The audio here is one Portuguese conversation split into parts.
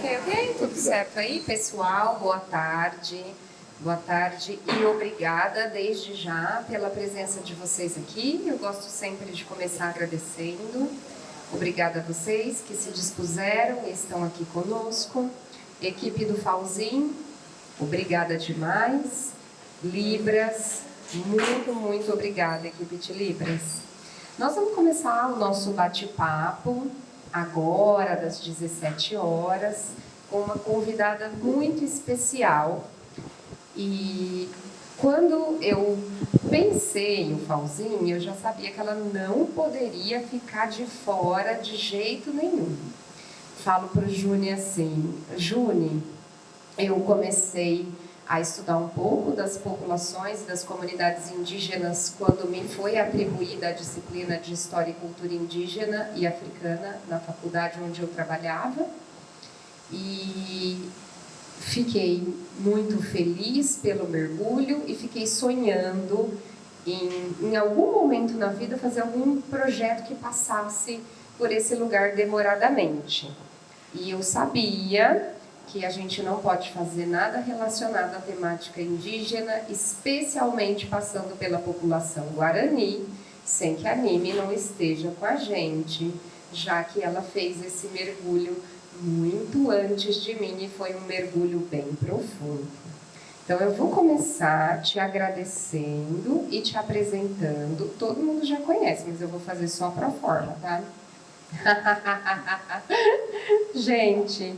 Ok. Tudo certo aí, pessoal? Boa tarde. Boa tarde e obrigada desde já pela presença de vocês aqui. Eu gosto sempre de começar agradecendo. Obrigada a vocês que se dispuseram e estão aqui conosco. Equipe do Falzin, obrigada demais. Libras, muito obrigada, equipe de Libras. Nós vamos começar o nosso bate-papo agora, das 17 horas, com uma convidada muito especial. E quando eu pensei em Falzin, eu já sabia que ela não poderia ficar de fora de jeito nenhum. Falo para o Juni assim, Juni, eu comecei a estudar um pouco das populações e das comunidades indígenas quando me foi atribuída a disciplina de História e Cultura Indígena e Africana na faculdade onde eu trabalhava. E fiquei muito feliz pelo mergulho e fiquei sonhando em algum momento na vida fazer algum projeto que passasse por esse lugar demoradamente. E eu sabia que a gente não pode fazer nada relacionado à temática indígena, especialmente passando pela população Guarani, sem que a Nimi não esteja com a gente, já que ela fez esse mergulho muito antes de mim e foi um mergulho bem profundo. Então eu vou começar te agradecendo e te apresentando. Todo mundo já conhece, mas eu vou fazer só para forma, tá? Gente,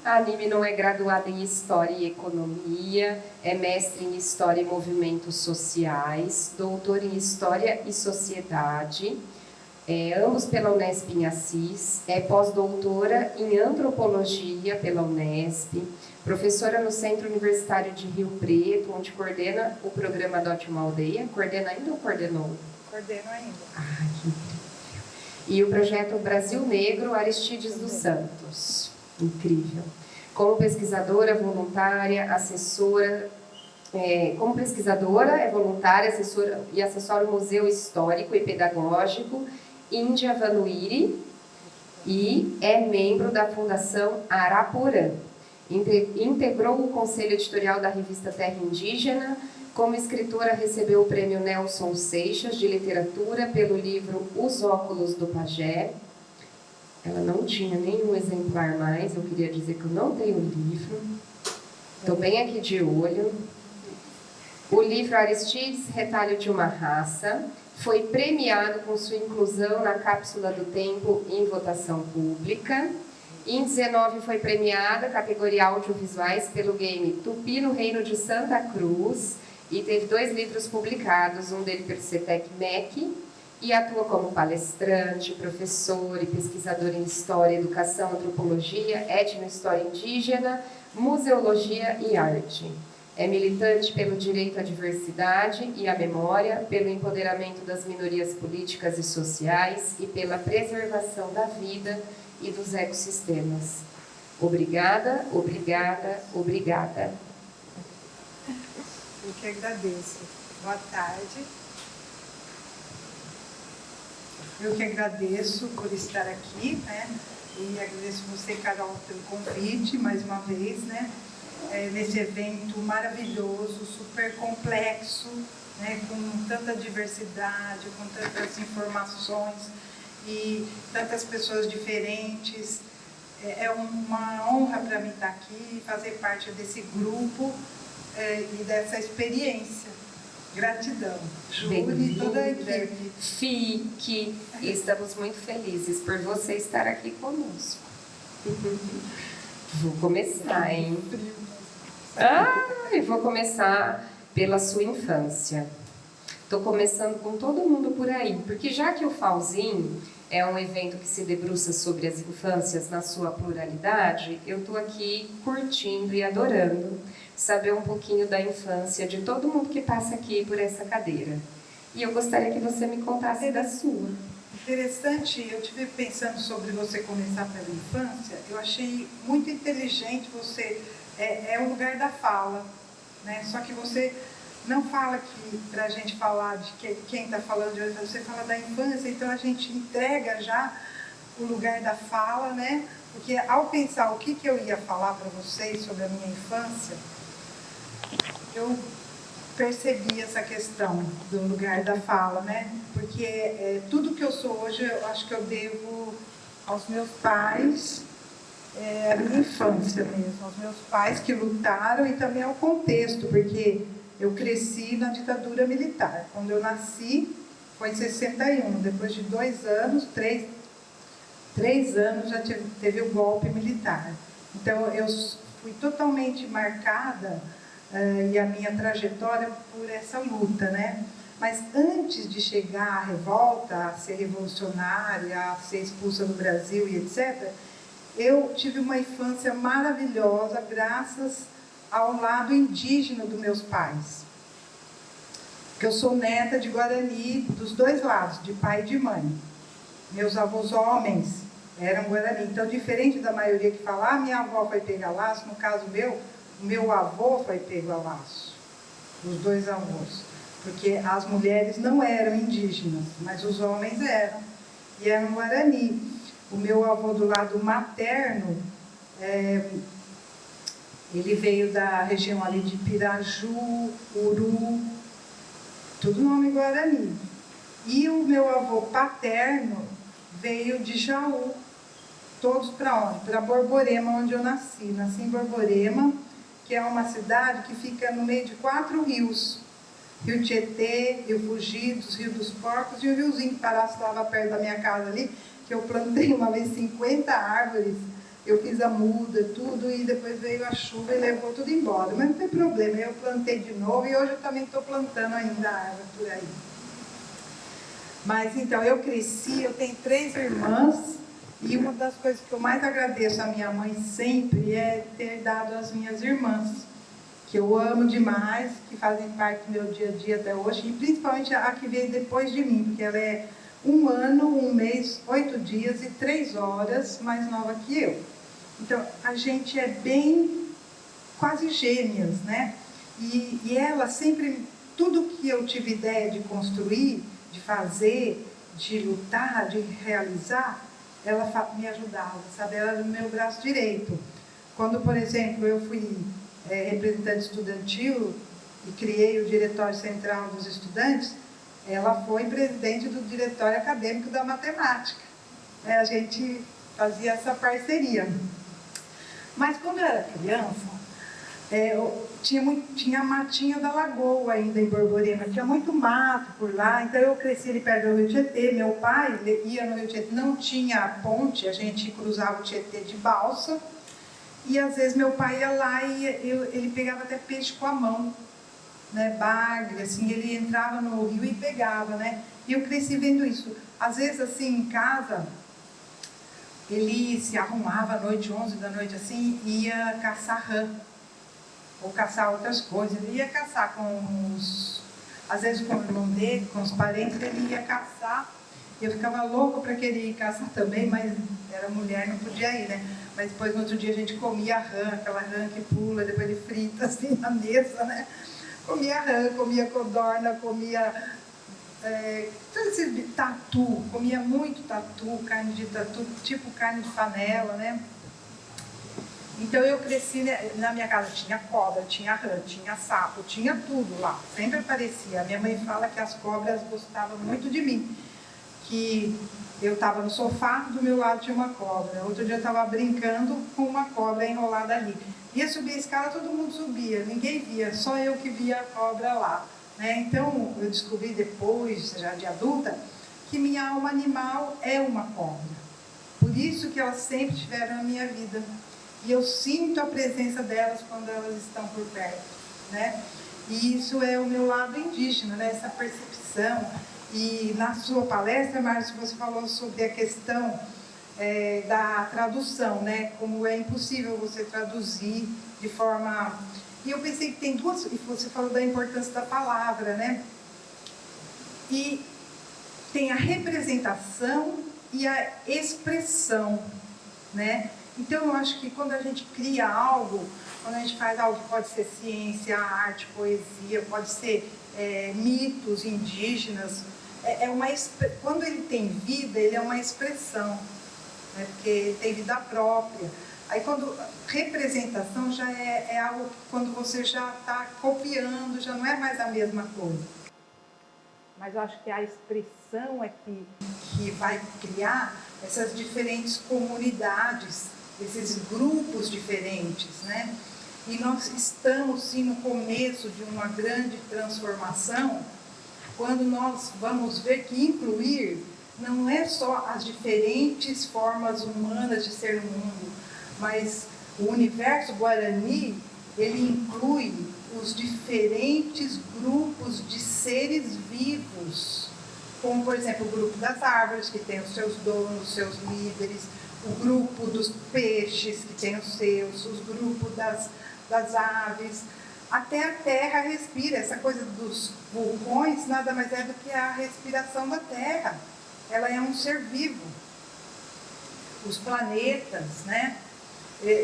a Anime não é graduada em História e Economia, é mestre em História e Movimentos Sociais, doutor em História e Sociedade, ambos pela Unesp em Assis, é pós-doutora em Antropologia pela Unesp, professora no Centro Universitário de Rio Preto, onde coordena o programa Adote uma Aldeia. Coordena ainda ou coordenou? Coordeno ainda. Ah, que incrível. E o projeto Brasil Negro, Aristides dos Santos. Incrível. Como pesquisadora voluntária, assessora, como pesquisadora, é voluntária, assessora e assessora o Museu Histórico e Pedagógico Índia Vanuiri e é membro da Fundação Araporã. Integrou o Conselho Editorial da revista Terra Indígena. Como escritora, recebeu o prêmio Nelson Seixas de Literatura pelo livro Os Óculos do Pajé. Ela não tinha nenhum exemplar mais, eu queria dizer que eu não tenho o livro. Estou bem aqui de olho. O livro Aristides, Retalho de uma Raça, foi premiado com sua inclusão na Cápsula do Tempo em votação pública. Em 19 foi premiada, categoria audiovisuais, pelo game Tupi no Reino de Santa Cruz, e teve 2 livros publicados, um dele pelo CETEC MEC, e atua como palestrante, professor e pesquisador em História, Educação, Antropologia, Etnohistória Indígena, Museologia e Arte. É militante pelo direito à diversidade e à memória, pelo empoderamento das minorias políticas e sociais e pela preservação da vida e dos ecossistemas. Obrigada, obrigada, obrigada. Eu que agradeço. Boa tarde. Eu que agradeço por estar aqui, né? E agradeço você, Carol, pelo convite, mais uma vez, né? Nesse evento maravilhoso, super complexo, né? Com tanta diversidade, com tantas informações e tantas pessoas diferentes. É uma honra para mim estar aqui e fazer parte desse grupo e dessa experiência. Gratidão. Júri e toda a equipe. Fique. Estamos muito felizes por você estar aqui conosco. Vou começar, hein? E vou começar pela sua infância. Estou começando com todo mundo por aí, porque já que o Falzin é um evento que se debruça sobre as infâncias na sua pluralidade, eu estou aqui curtindo e adorando saber um pouquinho da infância de todo mundo que passa aqui por essa cadeira. E eu gostaria que você me contasse da sua. Interessante, eu estive pensando sobre você começar pela infância, eu achei muito inteligente você, é o lugar da fala, né? Só que você não fala que, para a gente falar de quem está falando de hoje, você fala da infância, então a gente entrega já o lugar da fala, né? Porque ao pensar o que eu ia falar para vocês sobre a minha infância, eu percebi essa questão do lugar da fala, né? Porque tudo que eu sou hoje, eu acho que eu devo aos meus pais, a minha infância mesmo, aos meus pais que lutaram e também ao contexto, porque eu cresci na ditadura militar. Quando eu nasci, foi em 61, depois de 2 anos, 3 anos já teve o golpe militar. Então, eu fui totalmente marcada, e a minha trajetória por essa luta, né? Mas antes de chegar à revolta, a ser revolucionária, a ser expulsa do Brasil e etc., eu tive uma infância maravilhosa graças ao lado indígena dos meus pais. Porque eu sou neta de Guarani dos 2 lados, de pai e de mãe. Meus avós homens eram Guarani. Então, diferente da maioria que fala, minha avó foi pegar laço, no caso meu avô foi pego a laço, os 2 avós. Porque as mulheres não eram indígenas, mas os homens eram. E eram Guarani. O meu avô do lado materno, ele veio da região ali de Piraju, Uru, tudo nome Guarani. E o meu avô paterno veio de Jaú. Todos para onde? Para Borborema, onde eu nasci. Nasci em Borborema, que é uma cidade que fica no meio de 4 rios. Rio Tietê, Rio Fugidos, Rio dos Porcos e o riozinho que estava perto da minha casa ali, que eu plantei uma vez 50 árvores, eu fiz a muda, tudo, e depois veio a chuva e levou tudo embora. Mas não tem problema, eu plantei de novo e hoje eu também estou plantando ainda árvore por aí. Mas então, eu cresci, eu tenho 3 irmãs, e uma das coisas que eu mais agradeço à minha mãe sempre é ter dado às minhas irmãs, que eu amo demais, que fazem parte do meu dia a dia até hoje, e principalmente a que veio depois de mim, porque ela é 1 ano, 1 mês, 8 dias e 3 horas mais nova que eu. Então, a gente é bem quase gêmeas, né? E ela sempre, tudo que eu tive ideia de construir, de fazer, de lutar, de realizar, ela me ajudava, sabe? Ela era no meu braço direito. Quando, por exemplo, eu fui representante estudantil e criei o Diretório Central dos Estudantes, ela foi presidente do Diretório Acadêmico da Matemática. A gente fazia essa parceria. Mas quando eu era criança, tinha a matinha da Lagoa ainda em Borborema, tinha muito mato por lá, então eu cresci ali perto do Rio Tietê. Meu pai ia no Rio Tietê, não tinha ponte, a gente cruzava o Tietê de balsa, e às vezes meu pai ia lá e ele pegava até peixe com a mão, né, bagre, assim, ele entrava no rio e pegava, né, e eu cresci vendo isso. Às vezes, assim, em casa, ele se arrumava à noite, 11 da noite, assim, e ia caçar rã, ou caçar outras coisas. Ele ia caçar às vezes com o irmão dele, com os parentes, ele ia caçar. Eu ficava louca para querer ir caçar também, mas era mulher, não podia ir, né? Mas depois, no outro dia, a gente comia rã, aquela rã que pula, depois ele frita assim na mesa, né? Comia rã, comia codorna, comia todo esse tatu, comia muito tatu, carne de tatu, tipo carne de panela, né? Então eu cresci, na minha casa tinha cobra, tinha rã, tinha sapo, tinha tudo lá, sempre aparecia. A minha mãe fala que as cobras gostavam muito de mim, que eu estava no sofá, do meu lado tinha uma cobra. Outro dia eu estava brincando com uma cobra enrolada ali. Ia subir a escada, todo mundo subia, ninguém via, só eu que via a cobra lá, né? Então eu descobri depois, já de adulta, que minha alma animal é uma cobra. Por isso que elas sempre estiveram na minha vida. E eu sinto a presença delas quando elas estão por perto, né? E isso é o meu lado indígena, né? Essa percepção. E na sua palestra, Márcio, você falou sobre a questão da tradução, né? Como é impossível você traduzir de forma... E eu pensei que tem duas... E você falou da importância da palavra, né? E tem a representação e a expressão, né? Então, eu acho que quando a gente cria algo, quando a gente faz algo que pode ser ciência, arte, poesia, pode ser mitos indígenas, quando ele tem vida, ele é uma expressão. né? Porque tem vida própria. Aí, quando representação já é algo que quando você já está copiando, já não é mais a mesma coisa. Mas eu acho que a expressão é que vai criar essas diferentes comunidades, esses grupos diferentes, né? E nós estamos, sim, no começo de uma grande transformação, quando nós vamos ver que incluir não é só as diferentes formas humanas de ser no mundo, mas o universo Guarani, ele inclui os diferentes grupos de seres vivos, como, por exemplo, o grupo das árvores, que tem os seus donos, os seus líderes, o grupo dos peixes, que tem os seus, os grupos das aves. Até a terra respira. Essa coisa dos vulcões nada mais é do que a respiração da terra. Ela é um ser vivo. Os planetas, né?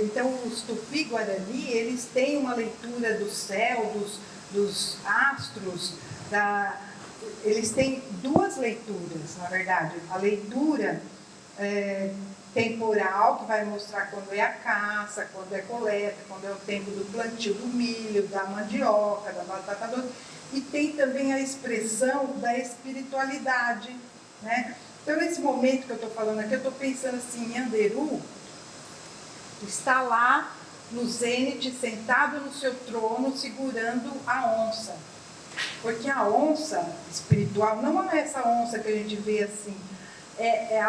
Então, os Tupi-Guarani, eles têm uma leitura do céu, dos astros, eles têm duas leituras, na verdade. A leitura temporal, que vai mostrar quando é a caça, quando é a coleta, quando é o tempo do plantio do milho, da mandioca, da batata doce. E tem também a expressão da espiritualidade, né? Então, nesse momento que eu estou falando aqui, eu estou pensando assim, em Anderu, está lá no zênite, sentado no seu trono, segurando a onça. Porque a onça espiritual não é essa onça que a gente vê assim, é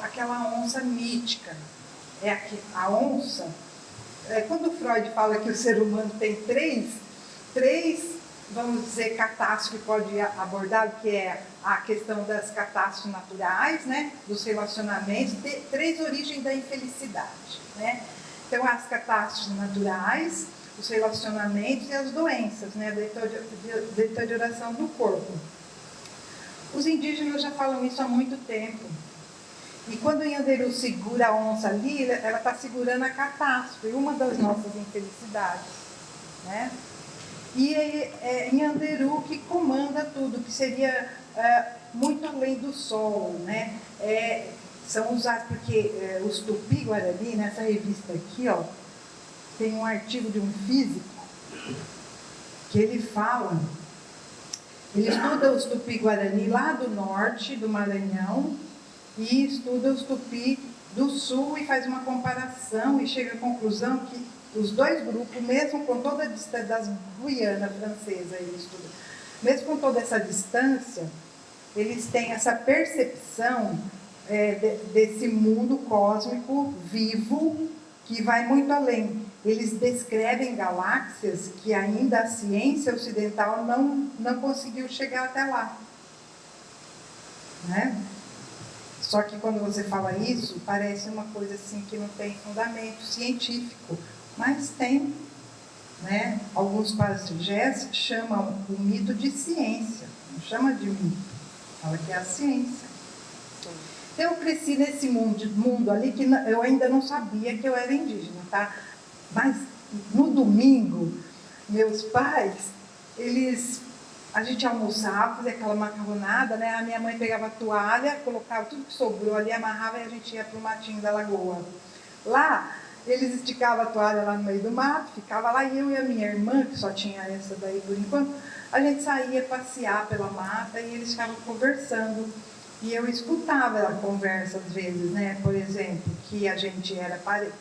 aquela onça mítica. A onça, quando Freud fala que o ser humano tem três, vamos dizer, catástrofes que pode abordar, que é a questão das catástrofes naturais, né, dos relacionamentos, três origens da infelicidade, né? Então, as catástrofes naturais, os relacionamentos e as doenças, né, a deterioração do corpo. Os indígenas já falam isso há muito tempo. E quando o Yanderu segura a onça ali, ela está segurando a catástrofe, uma das nossas infelicidades, né? E é Yanderu que comanda tudo, que seria muito além do sol, né? São usados, porque os Tupi-Guarani, nessa revista aqui, ó, tem um artigo de um físico que ele fala, ele estuda os Tupi-Guarani lá do norte, do Maranhão, e estuda os Tupi do sul e faz uma comparação e chega à conclusão que os dois grupos, mesmo com toda a distância das Guiana francesa, ele estuda, mesmo com toda essa distância, eles têm essa percepção desse mundo cósmico vivo que vai muito além. Eles descrevem galáxias que ainda a ciência ocidental não conseguiu chegar até lá, né? Só que quando você fala isso, parece uma coisa assim que não tem fundamento científico, mas tem, né? Alguns pajés chamam o mito de ciência, não chama de mito, fala que é a ciência. Eu cresci nesse mundo ali que eu ainda não sabia que eu era indígena, tá? Mas no domingo, meus pais, a gente almoçava, fazia aquela macarronada, né? A minha mãe pegava a toalha, colocava tudo que sobrou ali, amarrava e a gente ia para o matinho da lagoa. Lá, eles esticavam a toalha lá no meio do mato, ficava lá, e eu e a minha irmã, que só tinha essa daí por enquanto, a gente saía passear pela mata e eles ficavam conversando. E eu escutava a conversa às vezes, né? Por exemplo, que a gente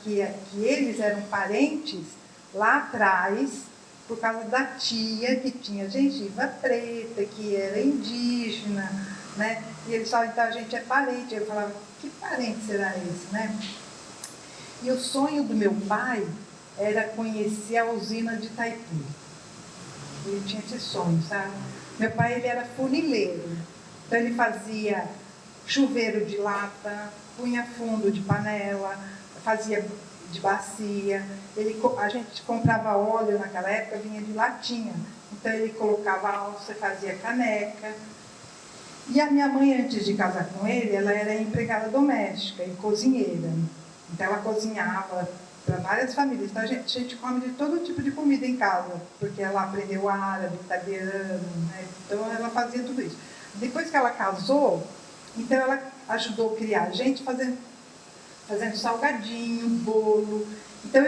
que eles eram parentes lá atrás, por causa da tia que tinha gengiva preta, que era indígena, né? E eles falavam, então a gente é parente. Eu falava, que parente será esse, né? E o sonho do meu pai era conhecer a usina de Itaipu. Ele tinha esse sonho, sabe? Meu pai, ele era funileiro. Então, ele fazia chuveiro de lata, punha fundo de panela, fazia de bacia. A gente comprava óleo naquela época, vinha de latinha. Então, ele colocava alça, fazia caneca. E a minha mãe, antes de casar com ele, ela era empregada doméstica e cozinheira. Então, ela cozinhava para várias famílias. Então, a gente come de todo tipo de comida em casa, porque ela aprendeu árabe, italiano, né? Então, ela fazia tudo isso. Depois que ela casou, então ela ajudou a criar a gente fazendo fazendo salgadinho, bolo. Então,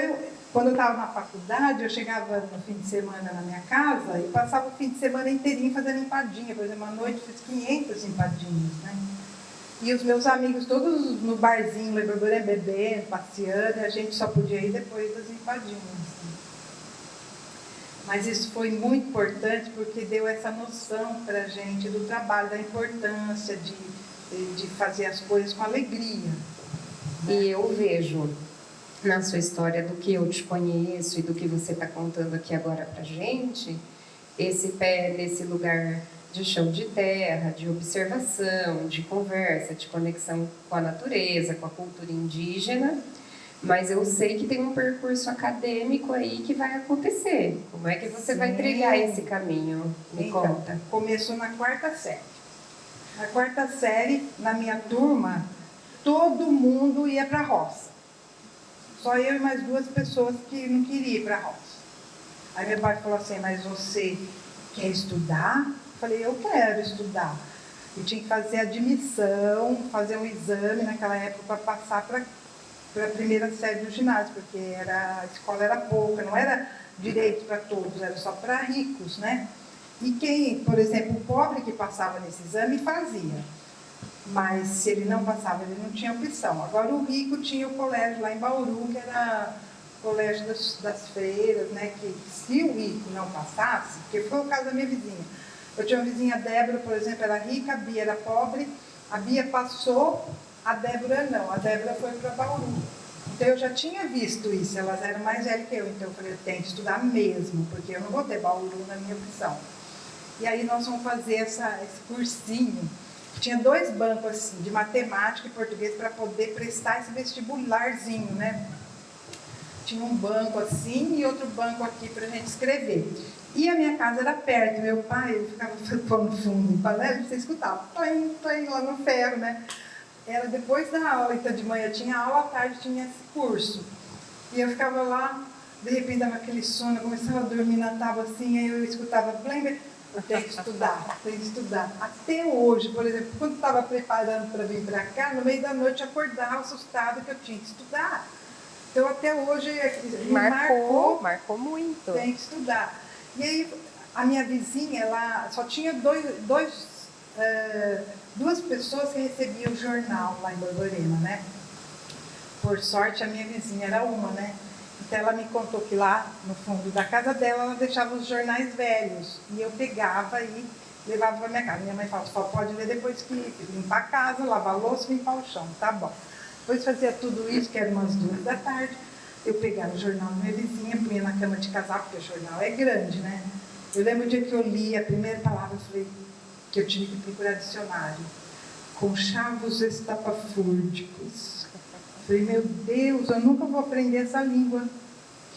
quando eu estava na faculdade, eu chegava no fim de semana na minha casa e passava o fim de semana inteirinho fazendo empadinha. Por exemplo, à noite fiz 500 empadinhas, né? E os meus amigos todos no barzinho, bebendo, passeando, e a gente só podia ir depois das empadinhas. Né? Mas isso foi muito importante porque deu essa noção para a gente do trabalho, da importância de fazer as coisas com alegria. Né? E eu vejo na sua história, do que eu te conheço e do que você está contando aqui agora para a gente, esse pé nesse lugar de chão de terra, de observação, de conversa, de conexão com a natureza, com a cultura indígena, mas eu sei que tem um percurso acadêmico aí que vai acontecer. Como é que você vai trilhar esse caminho? Me conta. Começou na 4ª série. Na 4ª série, na minha turma, todo mundo ia para a roça. Só eu e mais 2 pessoas que não queriam ir para a roça. Aí meu pai falou assim, mas você quer estudar? Eu falei, eu quero estudar. Eu tinha que fazer admissão, fazer um exame naquela época para passar para a 1ª série do ginásio, porque a escola era pouca, não era direito para todos, era só para ricos, né? E quem, por exemplo, o pobre que passava nesse exame fazia. Mas se ele não passava, ele não tinha opção. Agora o rico tinha o colégio lá em Bauru, que era o colégio das freiras, né? Que se o rico não passasse, porque foi o caso da minha vizinha. Eu tinha uma vizinha, a Débora, por exemplo, era rica, a Bia era pobre, a Bia passou, a Débora não, a Débora foi para Bauru. Então eu já tinha visto isso, elas eram mais velhas que eu, então eu falei, eu tenho que estudar mesmo, porque eu não vou ter Bauru na minha opção. E aí nós vamos fazer esse cursinho. Tinha 2 bancos assim, de matemática e português para poder prestar esse vestibularzinho, né? Tinha um banco assim e outro banco aqui para a gente escrever. E a minha casa era perto, meu pai, ele ficava pondo fundo em panela, você escutava, tô indo lá no ferro, né? Era depois da aula, então de manhã tinha aula, à tarde tinha esse curso. E eu ficava lá, de repente dava aquele sono, eu começava a dormir na tábua assim, aí eu escutava, blembe, eu tenho que estudar, tenho que estudar. Até hoje, por exemplo, quando eu estava preparando para vir para cá, no meio da noite eu acordava assustada que eu tinha que estudar. Então até hoje me marcou muito. Tem que estudar. E aí a minha vizinha, ela só tinha 2 pessoas que recebiam o jornal lá em Borborema, né? Por sorte a minha vizinha era uma, né? Então ela me contou que lá no fundo da casa dela, ela deixava os jornais velhos. E eu pegava e levava para minha casa. Minha mãe falava, só pode ler depois que limpar a casa, lavar a louça e limpar o chão. Tá bom. Depois fazia tudo isso, que era umas 2 da tarde. Eu pegava o jornal da minha vizinha, punha na cama de casal, porque o jornal é grande, né? Eu lembro o dia que eu li a primeira palavra, eu falei que eu tive que procurar dicionário. Conchavos estapafúrdicos. Falei, meu Deus, eu nunca vou aprender essa língua.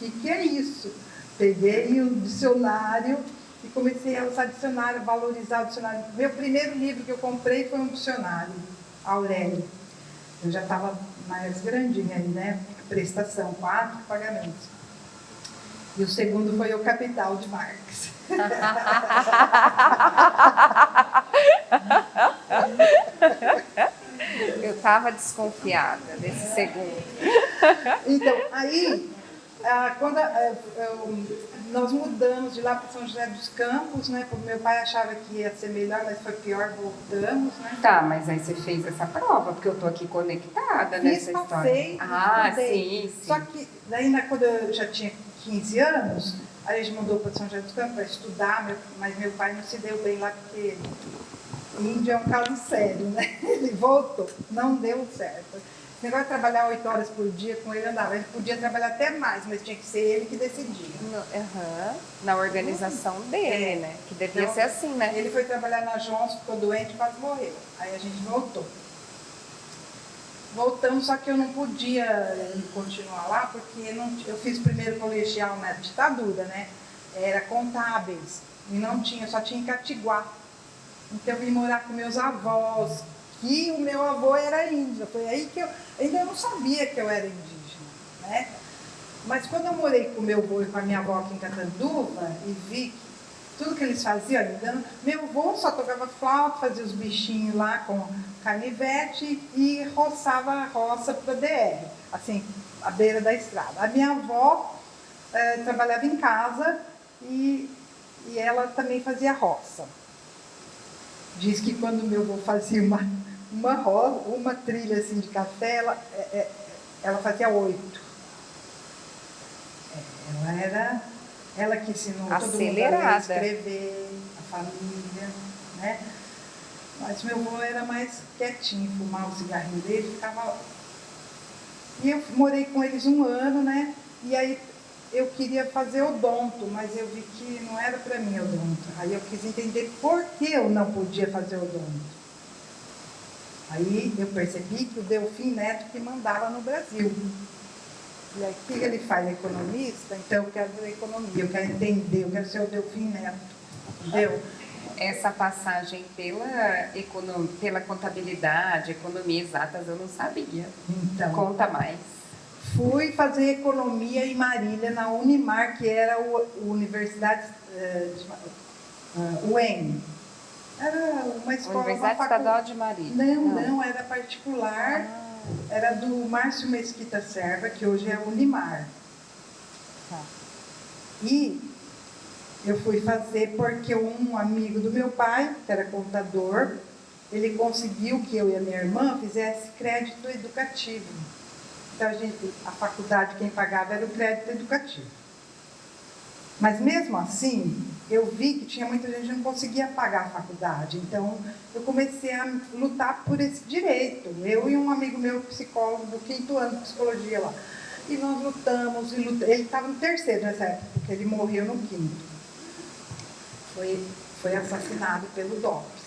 O que é isso? Peguei o dicionário e comecei a usar dicionário, a valorizar o dicionário. Meu primeiro livro que eu comprei foi um dicionário, Aurélio. Eu já estava mais grandinha aí, né? Prestação, 4 pagamentos. E o segundo foi o Capital de Marx. Eu estava desconfiada desse segundo. Então, aí, quando nós mudamos de lá para São José dos Campos, né? Porque meu pai achava que ia ser melhor, mas foi pior, voltamos, né? Tá, mas aí você fez essa prova, porque eu tô aqui conectada nessa história. Passei, sim. Só que daí, quando eu já tinha 15 anos, a gente mudou para São José dos Campos para estudar, mas meu pai não se deu bem lá, porque índio é um caso sério, né? Ele voltou, não deu certo. Esse negócio de trabalhar 8 horas por dia com ele andava. Ele podia trabalhar até mais, mas tinha que ser ele que decidia. Na organização dele, né? Que devia ser assim, né? Ele foi trabalhar na Johnson, ficou doente, quase morreu. Aí a gente voltou. Voltamos, só que eu não podia continuar lá, porque eu fiz o primeiro colegial na ditadura, né? Era contábeis. E não tinha, só tinha em Catiguá. Então eu vim morar com meus avós, que o meu avô era índio. Foi aí que eu ainda não sabia que eu era indígena, né? Mas quando eu morei com o meu avô e com a minha avó aqui em Catanduva e vi que tudo que eles faziam, meu avô só tocava flauta, fazia os bichinhos lá com canivete e roçava a roça para DR, assim, à beira da estrada. A minha avó trabalhava em casa e ela também fazia roça. Diz que quando meu avô fazia uma trilha assim de café, ela fazia 8. Ela que ensinou todo mundo a escrever, a família, né? Mas meu avô era mais quietinho, fumava o cigarrinho dele, ficava... E eu morei com eles 1 ano, né? E aí eu queria fazer odonto, mas eu vi que não era para mim odonto. Aí eu quis entender por que eu não podia fazer odonto. Aí eu percebi que o Delfim Neto que mandava no Brasil. E aí, o que ele faz? Economista? Então, eu quero ver economia, eu quero entender, eu quero ser o Delfim Neto. Entendeu? Essa passagem pela contabilidade, economia exatas, eu não sabia. Então, conta mais. Fui fazer economia em Marília, na Unimar, que era a Universidade UEM. Era uma escola... Universidade Estadual de Marília. Não, era particular. Era do Márcio Mesquita Serva, que hoje é a Unimar. Tá. E eu fui fazer porque um amigo do meu pai, que era contador, ele conseguiu que eu e a minha irmã fizesse crédito educativo. Então, a faculdade, quem pagava era o crédito educativo. Mas mesmo assim, eu vi que tinha muita gente que não conseguia pagar a faculdade. Então, eu comecei a lutar por esse direito. Eu e um amigo meu, psicólogo do 5º ano de psicologia lá. E nós lutamos, Ele estava no 3º nessa época, porque ele morreu no 5º. Foi assassinado pelo DOPS.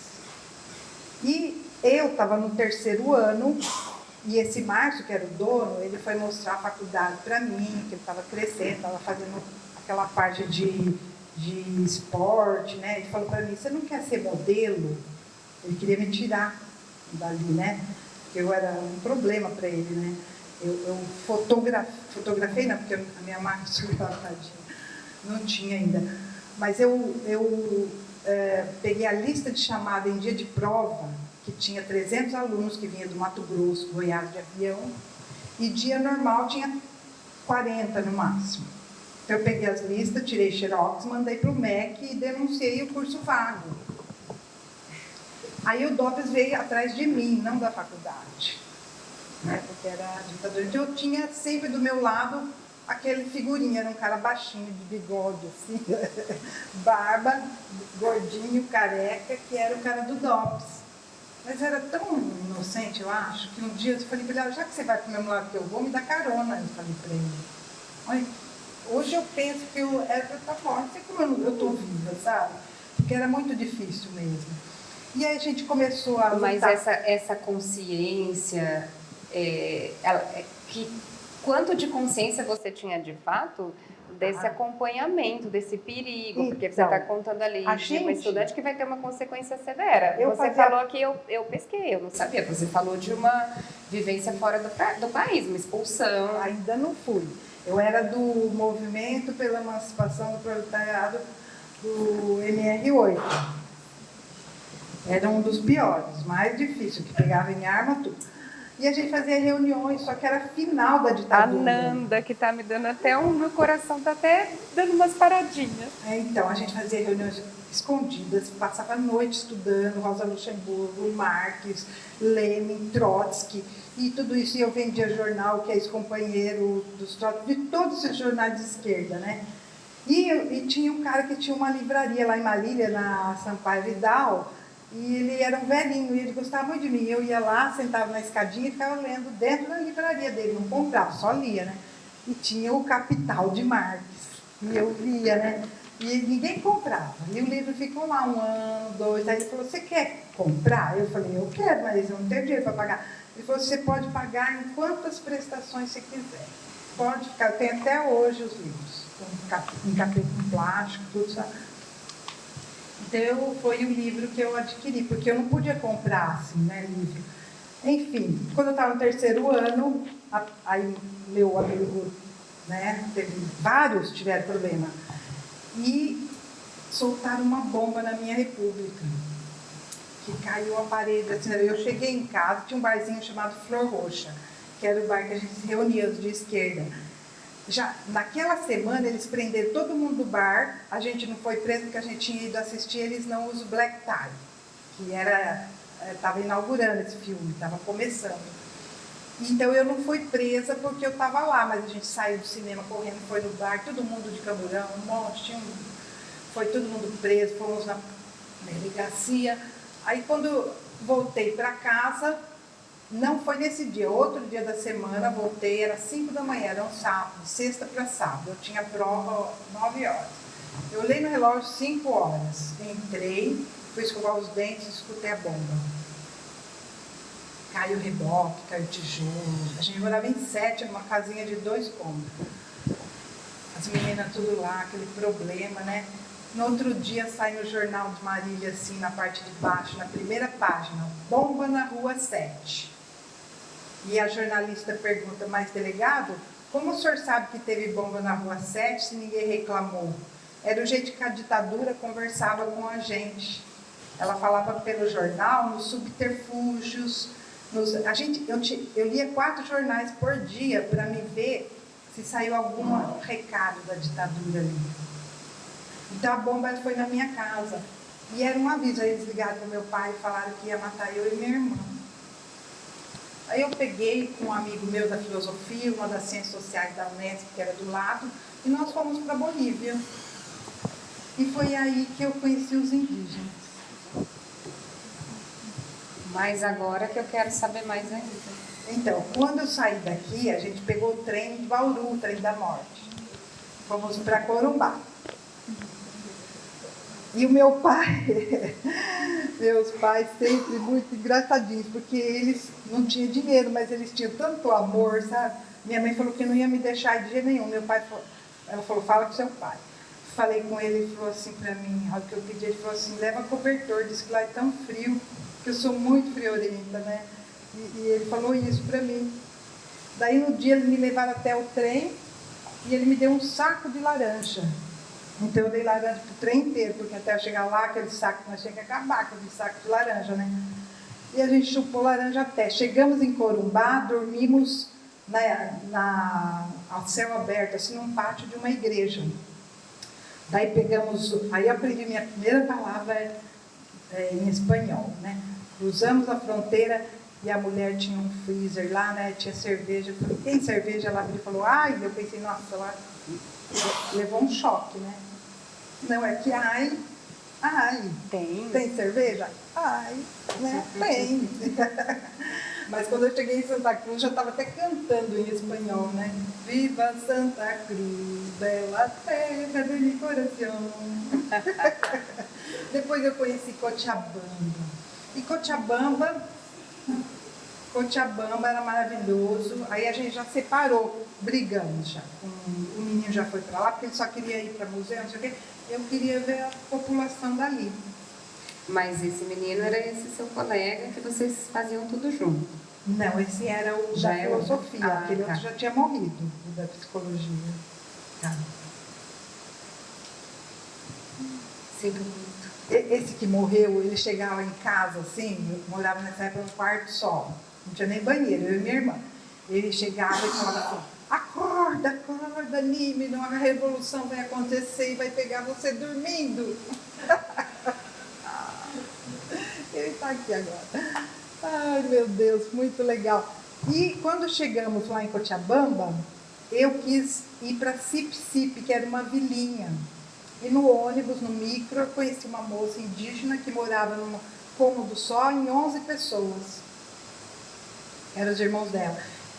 E eu estava no 3º ano, e esse Márcio, que era o dono, ele foi mostrar a faculdade para mim, que ele estava crescendo, estava fazendo aquela parte de esporte, né? Ele falou para mim, você não quer ser modelo? Ele queria me tirar dali, né? Porque eu era um problema para ele, né? Eu fotografei, não, porque a minha máquina não tinha ainda. Mas eu peguei a lista de chamada em dia de prova, que tinha 300 alunos que vinham do Mato Grosso, Goiás de avião, e dia normal tinha 40 no máximo. Então, eu peguei as listas, tirei xerox, mandei para o MEC e denunciei o curso vago. Aí o DOPS veio atrás de mim, não da faculdade, né? Porque era ditador. Então, eu tinha sempre do meu lado aquele figurinha, era um cara baixinho, de bigode, assim, barba, gordinho, careca, que era o cara do DOPS. Mas era tão inocente, eu acho, que um dia eu falei para ele, já que você vai para o mesmo lado que eu vou, me dá carona. Eu falei para ele. Olha, hoje eu penso que eu era para estar fora, não sei como eu estou viva, sabe? Porque era muito difícil mesmo. E aí a gente começou a lutar. Mas essa consciência, quanto de consciência você tinha de fato desse acompanhamento, desse perigo? Então, porque você está contando ali de uma estudante que vai ter uma consequência severa. Você falou que eu pesquei, eu não sabia. Você falou de uma vivência fora do país, uma expulsão. Ainda não fui. Eu era do Movimento pela Emancipação do Proletariado do MR8. Era um dos piores, mais difícil, que pegava em arma tudo. E a gente fazia reuniões, só que era final da ditadura. A Nanda, que tá me dando até meu coração tá até dando umas paradinhas. Então, a gente fazia reuniões escondidas, passava a noite estudando, Rosa Luxemburgo, Marx, Lenin, Trotsky, e tudo isso. E eu vendia jornal, que é ex-companheiro dos Trotsky, de todos esses jornais de esquerda, né? E tinha um cara que tinha uma livraria lá em Marília, na Sampaio Vidal, e ele era um velhinho, e ele gostava muito de mim. Eu ia lá, sentava na escadinha e ficava lendo dentro da livraria dele, não comprava, só lia, né? E tinha o Capital de Marx, e eu via, né? E ninguém comprava. E o livro ficou lá 1 ano, 2, aí ele falou, você quer comprar? Eu falei, eu quero, mas eu não tenho dinheiro para pagar. Ele falou, você pode pagar em quantas prestações você quiser. Pode ficar, tem até hoje os livros, em capítulo plástico, tudo, sabe? Então, foi o livro que eu adquiri, porque eu não podia comprar, assim, né, livro. Enfim, quando eu estava no 3º ano, aí meu amigo, né, vários tiveram problema. soltaram uma bomba na minha república, que caiu a parede, assim, eu cheguei em casa, tinha um barzinho chamado Flor Roxa, que era o bar que a gente se reunia de esquerda. Já naquela semana eles prenderam todo mundo do bar, a gente não foi preso porque a gente tinha ido assistir Eles Não Usam Black Tie, que estava inaugurando esse filme, estava começando. Então eu não fui presa porque eu estava lá, mas a gente saiu do cinema correndo, foi no bar, todo mundo de camburão, um monte, foi todo mundo preso, fomos na delegacia. Aí quando voltei para casa, não foi nesse dia, outro dia da semana, voltei, era 5 da manhã, era um sábado, de sexta para sábado, eu tinha prova 9 horas. Eu olhei no relógio 5 horas, entrei, fui escovar os dentes e escutei a bomba. Caiu reboque, caiu tijolo, a gente morava em 7, numa casinha de 2 cômodos. As meninas tudo lá, aquele problema, né? No outro dia sai no jornal de Marília, assim, na parte de baixo, na primeira página, bomba na rua 7. E a jornalista pergunta, mas delegado, como o senhor sabe que teve bomba na rua 7 se ninguém reclamou? Era o jeito que a ditadura conversava com a gente. Ela falava pelo jornal, nos subterfúgios. Eu lia 4 jornais por dia para me ver se saiu algum recado da ditadura ali. Então a bomba foi na minha casa. E era um aviso. Aí eles ligaram para meu pai e falaram que ia matar eu e minha irmã. Aí eu peguei com um amigo meu da filosofia, uma das ciências sociais da Unesp, que era do lado, e nós fomos para a Bolívia. E foi aí que eu conheci os indígenas. Mas agora que eu quero saber mais ainda. Então, quando eu saí daqui, a gente pegou o trem de Bauru, o trem da morte. Fomos para Corumbá. E o meu pai, meus pais sempre muito engraçadinhos, porque eles não tinham dinheiro, mas eles tinham tanto amor, sabe? Minha mãe falou que não ia me deixar de jeito nenhum. Meu pai falou, ela falou, fala com seu pai. Falei com ele, ele falou assim para mim, ao que eu pedi, ele falou assim, leva cobertor, disse que lá é tão frio, que eu sou muito friorenta, né? E ele falou isso para mim. Daí no dia eles me levaram até o trem e ele me deu um saco de laranja. Então eu dei laranja para o trem inteiro, porque até eu chegar lá, aquele saco, nós tínhamos que acabar com aquele saco de laranja, né? E a gente chupou laranja até. Chegamos em Corumbá, dormimos ao céu aberto, assim, num pátio de uma igreja. Daí aí eu aprendi minha primeira palavra em espanhol, né? Cruzamos a fronteira e a mulher tinha um freezer lá, né? Tinha cerveja. Eu falei, tem cerveja lá? Ele falou, ai, eu pensei, nossa, lá levou um choque, né? Não, é que ai, tem cerveja? Ai, né? Tem. Mas quando eu cheguei em Santa Cruz, já estava até cantando em espanhol, né? Viva Santa Cruz, bela terra de mi coração. Depois eu conheci Cochabamba. E Cochabamba era maravilhoso. Aí a gente já separou, brigamos já. O menino já foi para lá, porque ele só queria ir para museu, não sei o quê. Eu queria ver a população dali. Mas esse menino era esse seu colega que vocês faziam tudo junto? Não, esse era o da filosofia. Aquele outro já tinha morrido, o da psicologia. Tá. Sinto muito. Esse que morreu, ele chegava em casa assim, eu morava nessa época num quarto só, não tinha nem banheiro, eu e minha irmã. Ele chegava e falava assim, acorda, Nime, uma revolução vai acontecer e vai pegar você dormindo. Ele está aqui agora. Ai, meu Deus, muito legal. E quando chegamos lá em Cochabamba, eu quis ir para Sip-Sip, que era uma vilinha. E no ônibus, no micro, eu conheci uma moça indígena que morava num cômodo só em 11 pessoas. Eram os irmãos dela.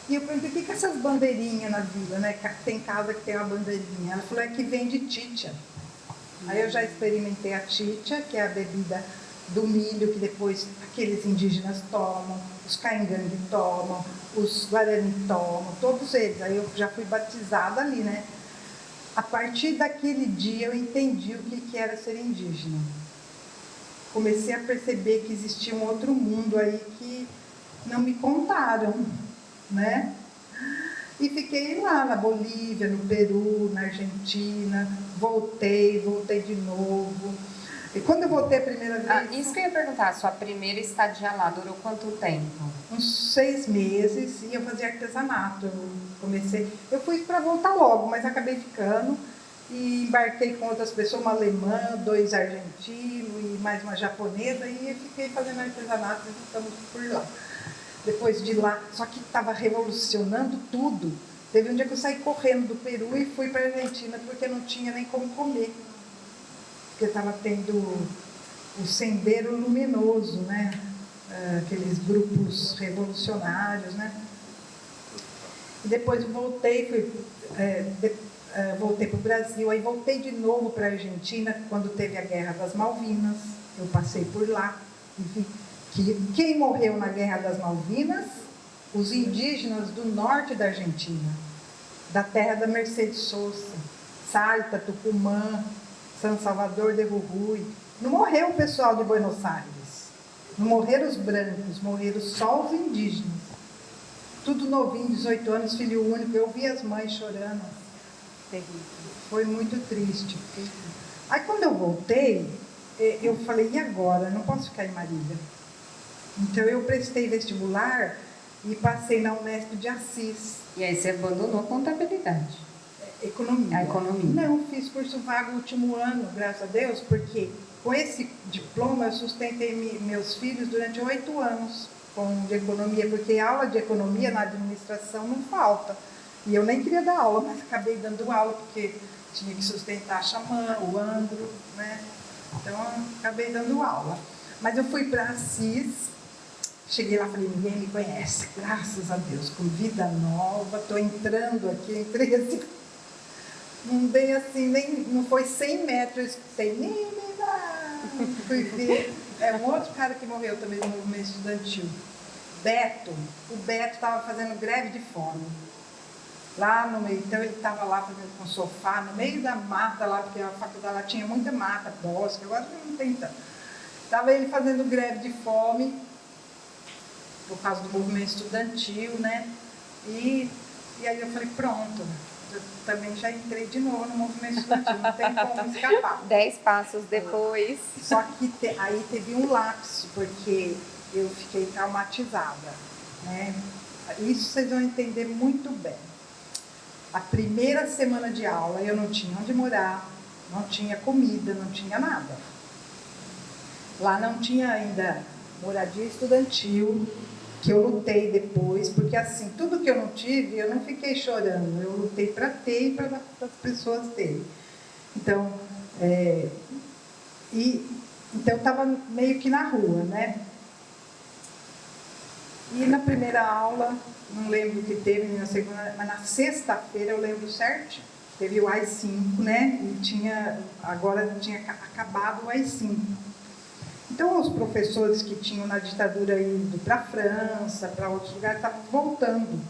E eu perguntei, o que é essas bandeirinhas na vila, né? Tem casa que tem uma bandeirinha. Ela falou, é que vem de chicha. Aí eu já experimentei a chicha, que é a bebida do milho, que depois aqueles indígenas tomam, os caingangue tomam, os guarani tomam, todos eles. Aí eu já fui batizada ali, né? A partir daquele dia eu entendi o que era ser indígena. Comecei a perceber que existia um outro mundo aí que não me contaram, né? E fiquei lá na Bolívia, no Peru, na Argentina, voltei de novo. E quando eu voltei a primeira vez... Isso que eu ia perguntar, sua primeira estadia lá durou quanto tempo? Uns 6 meses, e eu fazia artesanato. Eu fui para voltar logo, mas acabei ficando. E embarquei com outras pessoas, uma alemã, 2 argentinos e mais uma japonesa, e fiquei fazendo artesanato e ficamos por lá. Depois de lá, só que estava revolucionando tudo. Teve um dia que eu saí correndo do Peru e fui para a Argentina porque não tinha nem como comer. Porque estava tendo o Sendero Luminoso, né? Aqueles grupos revolucionários, né? E depois eu voltei, voltei para o Brasil, aí voltei de novo para a Argentina quando teve a Guerra das Malvinas. Eu passei por lá e vi que quem morreu na Guerra das Malvinas? Os indígenas do norte da Argentina, da terra da Mercedes Sosa, Salta, Tucumã, São Salvador de Jujuy. Não morreu o pessoal de Buenos Aires, não morreram os brancos, morreram só os indígenas. Tudo novinho, 18 anos, filho único. Eu vi as mães chorando. Foi muito triste. Aí quando eu voltei, eu falei, e agora? Não posso ficar em Marília. Então eu prestei vestibular e passei na Unesp de Assis. E aí você abandonou a contabilidade? Economia. A economia. Não, fiz curso vago no último ano, graças a Deus, porque com esse diploma eu sustentei meus filhos durante 8 anos de economia, porque aula de economia na administração não falta. E eu nem queria dar aula, mas acabei dando aula, porque tinha que sustentar a Xamã, o Andro, né? Então, acabei dando aula. Mas eu fui para Assis, cheguei lá e falei, ninguém me conhece, graças a Deus, com vida nova, estou entrando aqui, entrei assim, não dei assim, não foi 100 metros, eu escutei, menina, fui ver. Um outro cara que morreu também no movimento estudantil, Beto. O Beto estava fazendo greve de fome. Lá no meio, então ele estava lá fazendo com sofá, no meio da mata lá, porque a faculdade lá tinha muita mata, bosque, agora não tem tanto. Estava ele fazendo greve de fome, por causa do movimento estudantil, né? E aí eu falei, pronto, eu também já entrei de novo no movimento estudantil, não tem como escapar. 10 passos depois. Só que aí teve um lapso, porque eu fiquei traumatizada, né? Isso vocês vão entender muito bem. A primeira semana de aula eu não tinha onde morar, não tinha comida, não tinha nada. Lá não tinha ainda moradia estudantil, que eu lutei depois, porque assim, tudo que eu não tive, eu não fiquei chorando, eu lutei para ter e para as pessoas terem. Então, então eu estava meio que na rua, né? E na primeira aula, não lembro o que teve, na segunda, mas na sexta-feira eu lembro certinho. Teve o AI-5, né? E agora tinha acabado o AI-5. Então, os professores que tinham na ditadura ido para a França, para outros lugares, estavam voltando.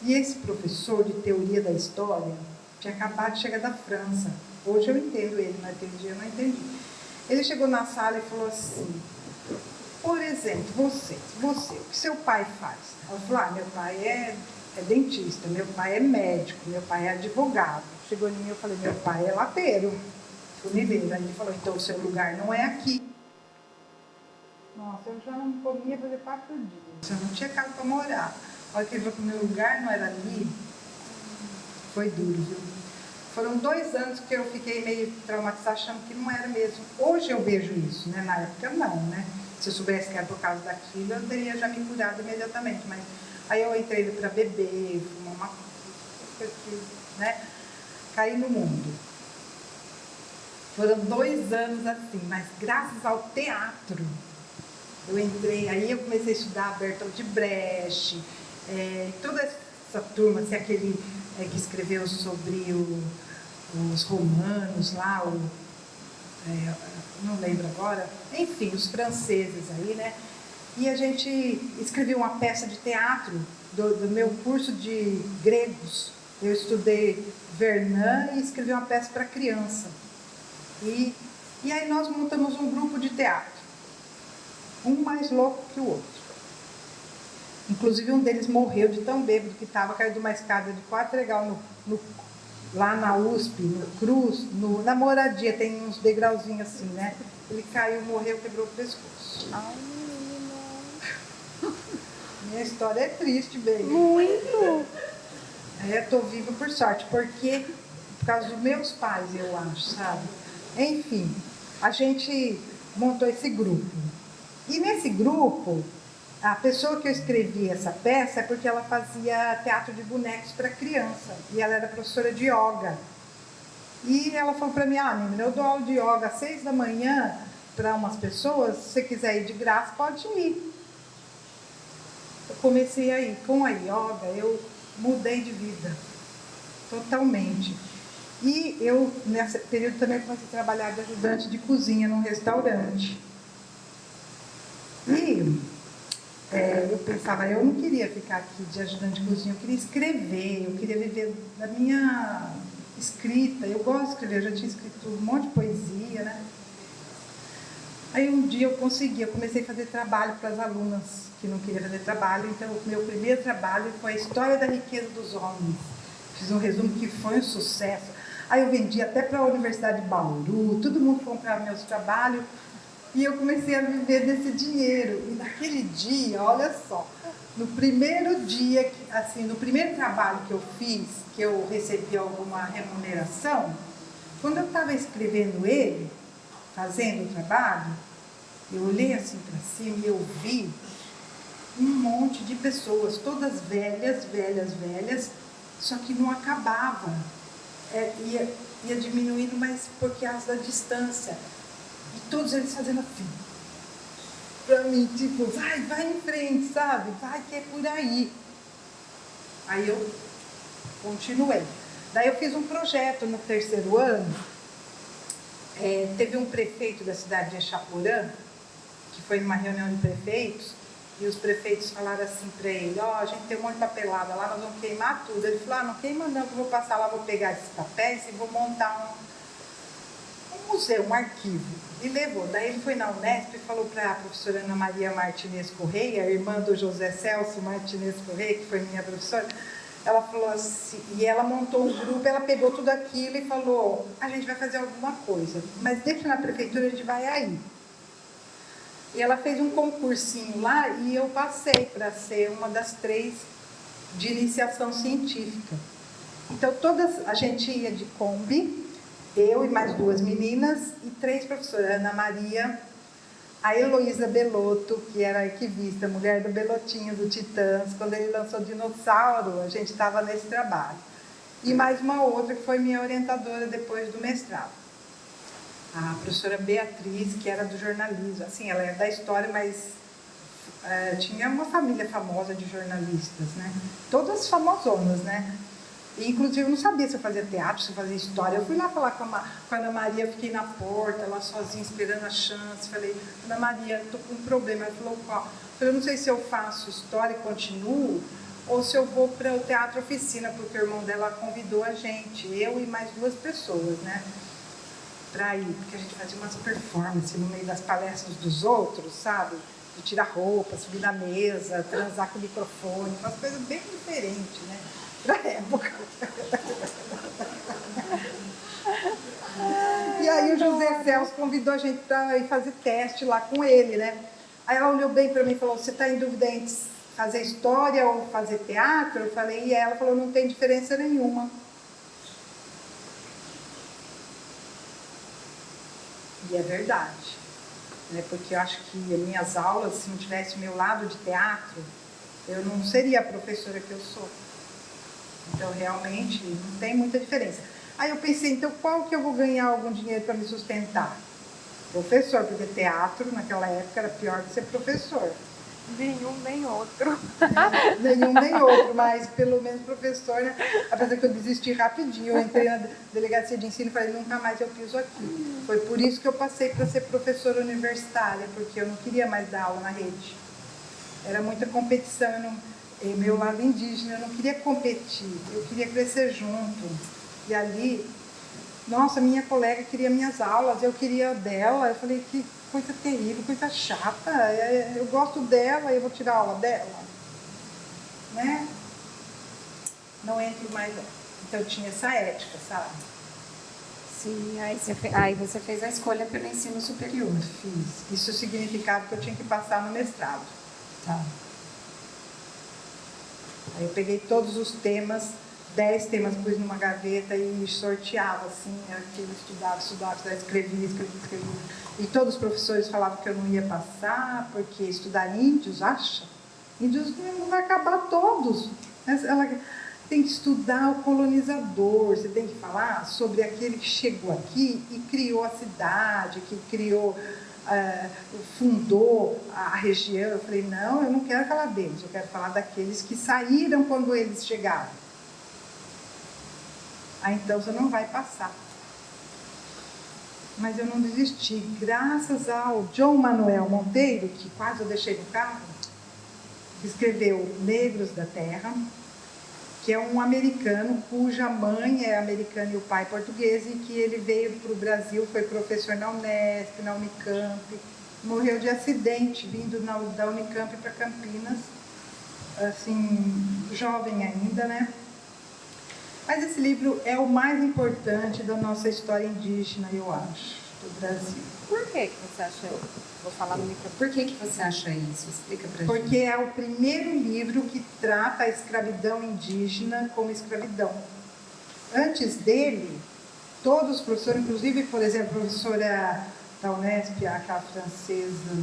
E esse professor de teoria da história tinha acabado de chegar da França. Hoje eu entendo ele, mas naquele dia eu não entendi. Ele chegou na sala e falou assim, por exemplo, você, o que seu pai faz? Ela falou, meu pai é dentista, meu pai é médico, meu pai é advogado. Chegou em mim e eu falei, meu pai é lateiro, funileiro. Aí ele falou, então o seu lugar não é aqui. Nossa, eu já não comia fazer 4 dias, eu não tinha casa para morar. A hora que ele falou que o meu lugar não era ali, foi duro, viu? Foram 2 anos que eu fiquei meio traumatizada, achando que não era mesmo. Hoje eu vejo isso, né? Na época não, né? Se eu soubesse que era por causa daquilo, eu teria já me curado imediatamente. Mas aí eu entrei para beber, fumar uma coisa que, né? Caí no mundo. Foram 2 anos assim, mas graças ao teatro, eu entrei, aí eu comecei a estudar Bertolt Brecht, toda essa turma, assim, aquele que escreveu sobre os romanos lá, não lembro agora, enfim, os franceses aí, né? E a gente escreveu uma peça de teatro do meu curso de gregos. Eu estudei Vernon e escrevi uma peça para criança. E aí nós montamos um grupo de teatro, um mais louco que o outro. Inclusive, um deles morreu de tão bêbado que estava, caiu de uma escada de 4 degraus lá na USP, no Cruz, na moradia, tem uns degrauzinhos assim, né? Ele caiu, morreu, quebrou o pescoço. Ai, menina. Minha história é triste, bem. Muito. Estou viva por sorte, porque por causa dos meus pais, eu acho, sabe? Enfim, a gente montou esse grupo. E nesse grupo, a pessoa que eu escrevi essa peça é porque ela fazia teatro de bonecos para criança. E ela era professora de yoga. E ela falou para mim, menina, eu dou aula de yoga às 6 da manhã para umas pessoas, se você quiser ir de graça, pode ir. Eu comecei aí, com a yoga, eu mudei de vida, totalmente. E eu, nesse período, também comecei a trabalhar de ajudante de cozinha num restaurante. E eu pensava, eu não queria ficar aqui de ajudante de cozinha, eu queria escrever, eu queria viver da minha escrita. Eu gosto de escrever, eu já tinha escrito um monte de poesia, né? Aí um dia eu comecei a fazer trabalho para as alunas que não queriam fazer trabalho, então o meu primeiro trabalho foi a História da Riqueza dos Homens. Fiz um resumo que foi um sucesso. Aí eu vendi até para a Universidade de Bauru, todo mundo comprava meus trabalhos e eu comecei a viver desse dinheiro. E naquele dia, olha só, no primeiro dia, assim, no primeiro trabalho que eu fiz, que eu recebi alguma remuneração, quando eu estava escrevendo ele, fazendo o trabalho, eu olhei assim para cima e eu vi um monte de pessoas, todas velhas, só que não acabava. Ia diminuindo, mas por causa da distância. E todos eles fazendo assim. Para mim, tipo, vai em frente, sabe? Vai que é por aí. Aí eu continuei. Daí eu fiz um projeto no terceiro ano. Teve um prefeito da cidade de Exapurã, que foi numa reunião de prefeitos, e os prefeitos falaram assim para ele, a gente tem um monte de papelada lá, nós vamos queimar tudo. Ele falou, não queima não, que eu vou passar lá, vou pegar esses papéis e vou montar um museu, um arquivo. E levou. Daí ele foi na Unesp e falou para a professora Ana Maria Martinez Correia, a irmã do José Celso Martinez Correia, que foi minha professora. Ela falou assim, e ela montou um grupo, ela pegou tudo aquilo e falou, a gente vai fazer alguma coisa, mas deixa na prefeitura, a gente vai aí. E ela fez um concursinho lá e eu passei para ser uma das 3 de iniciação científica. Então, a gente ia de Kombi, eu e mais 2 meninas e 3 professoras, Ana Maria, a Heloísa Belotto, que era arquivista, mulher do Belotinho, do Titãs, quando ele lançou Dinossauro, a gente estava nesse trabalho. E mais uma outra que foi minha orientadora depois do mestrado. A professora Beatriz, que era do jornalismo, assim, ela é da história, mas tinha uma família famosa de jornalistas, né? Todas famosonas, né? E, inclusive, eu não sabia se eu fazia teatro, se eu fazia história. Eu fui lá falar com a Ana Maria, fiquei na porta, lá sozinha, esperando a chance. Falei, Ana Maria, estou com um problema. Ela falou, qual? Eu falei, eu não sei se eu faço história e continuo, ou se eu vou para o teatro oficina, porque o irmão dela convidou a gente, eu e mais 2 pessoas, né? Para ir, porque a gente fazia umas performances no meio das palestras dos outros, sabe? De tirar roupa, subir na mesa, transar com o microfone, umas coisas bem diferentes, né? Pra época. E aí o José Celso convidou a gente para ir fazer teste lá com ele, né? Aí ela olhou bem para mim e falou, você está em dúvida entre fazer história ou fazer teatro? Eu falei, e ela falou, não tem diferença nenhuma. E é verdade, né? Porque eu acho que as minhas aulas, se não tivesse o meu lado de teatro, eu não seria a professora que eu sou. Então, realmente, não tem muita diferença. Aí eu pensei, então, qual que eu vou ganhar algum dinheiro para me sustentar? Professor, porque teatro, naquela época, era pior que ser professor. Nenhum nem outro. Nenhum nem outro, mas pelo menos professor, né? Apesar que eu desisti rapidinho, eu entrei na delegacia de ensino e falei, nunca mais eu piso aqui. Foi por isso que eu passei para ser professora universitária, porque eu não queria mais dar aula na rede. Era muita competição, meu lado indígena, eu não queria competir, eu queria crescer junto. E ali, nossa, minha colega queria minhas aulas, eu queria dela, eu falei, que coisa terrível, coisa chata, eu gosto dela, eu vou tirar aula dela. né? Não entro mais. Então eu tinha essa ética, sabe? Sim, aí você fez a escolha pelo ensino superior. Fiz. Isso significava que eu tinha que passar no mestrado. Tá. Aí eu peguei todos os temas, 10 temas, pus numa gaveta e sorteava, assim, aquilo, estudava, escrevia. E todos os professores falavam que eu não ia passar, porque estudar índios, acha? Índios não vai acabar todos. Ela tem que estudar o colonizador, você tem que falar sobre aquele que chegou aqui e criou a cidade, que criou, fundou a região. Eu falei, não, eu não quero falar deles, eu quero falar daqueles que saíram quando eles chegaram. Aí então você não vai passar. Mas eu não desisti, graças ao João Manuel Monteiro, que quase eu deixei no carro, que escreveu Negros da Terra, que é um americano cuja mãe é americana e o pai português, e que ele veio para o Brasil, foi professor na Unesp, na Unicamp, morreu de acidente vindo da Unicamp para Campinas, assim, jovem ainda, né? Mas esse livro é o mais importante da nossa história indígena, eu acho, do Brasil. Por que você acha? Vou falar no microfone. Por que você acha isso? Explica pra gente. Porque é o primeiro livro que trata a escravidão indígena como escravidão. Antes dele, todos os professores, inclusive, por exemplo, a professora da Unesp, aquela francesa,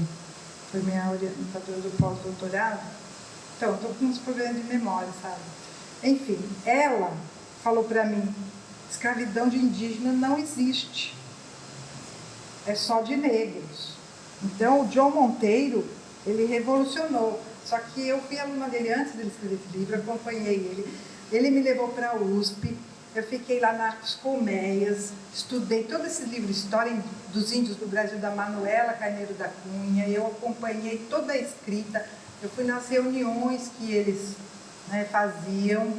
foi minha orientadora do pós-doutorado. Então, estou com uns problemas de memória, sabe? Enfim, ela falou para mim, escravidão de indígena não existe. É só de negros. Então, o João Monteiro, ele revolucionou. Só que eu fui aluna dele antes dele escrever esse livro, acompanhei ele. Ele me levou para a USP, eu fiquei lá nas colmeias, estudei todo esse livro, História dos Índios do Brasil, da Manuela Carneiro da Cunha, eu acompanhei toda a escrita, eu fui nas reuniões que eles, né, faziam,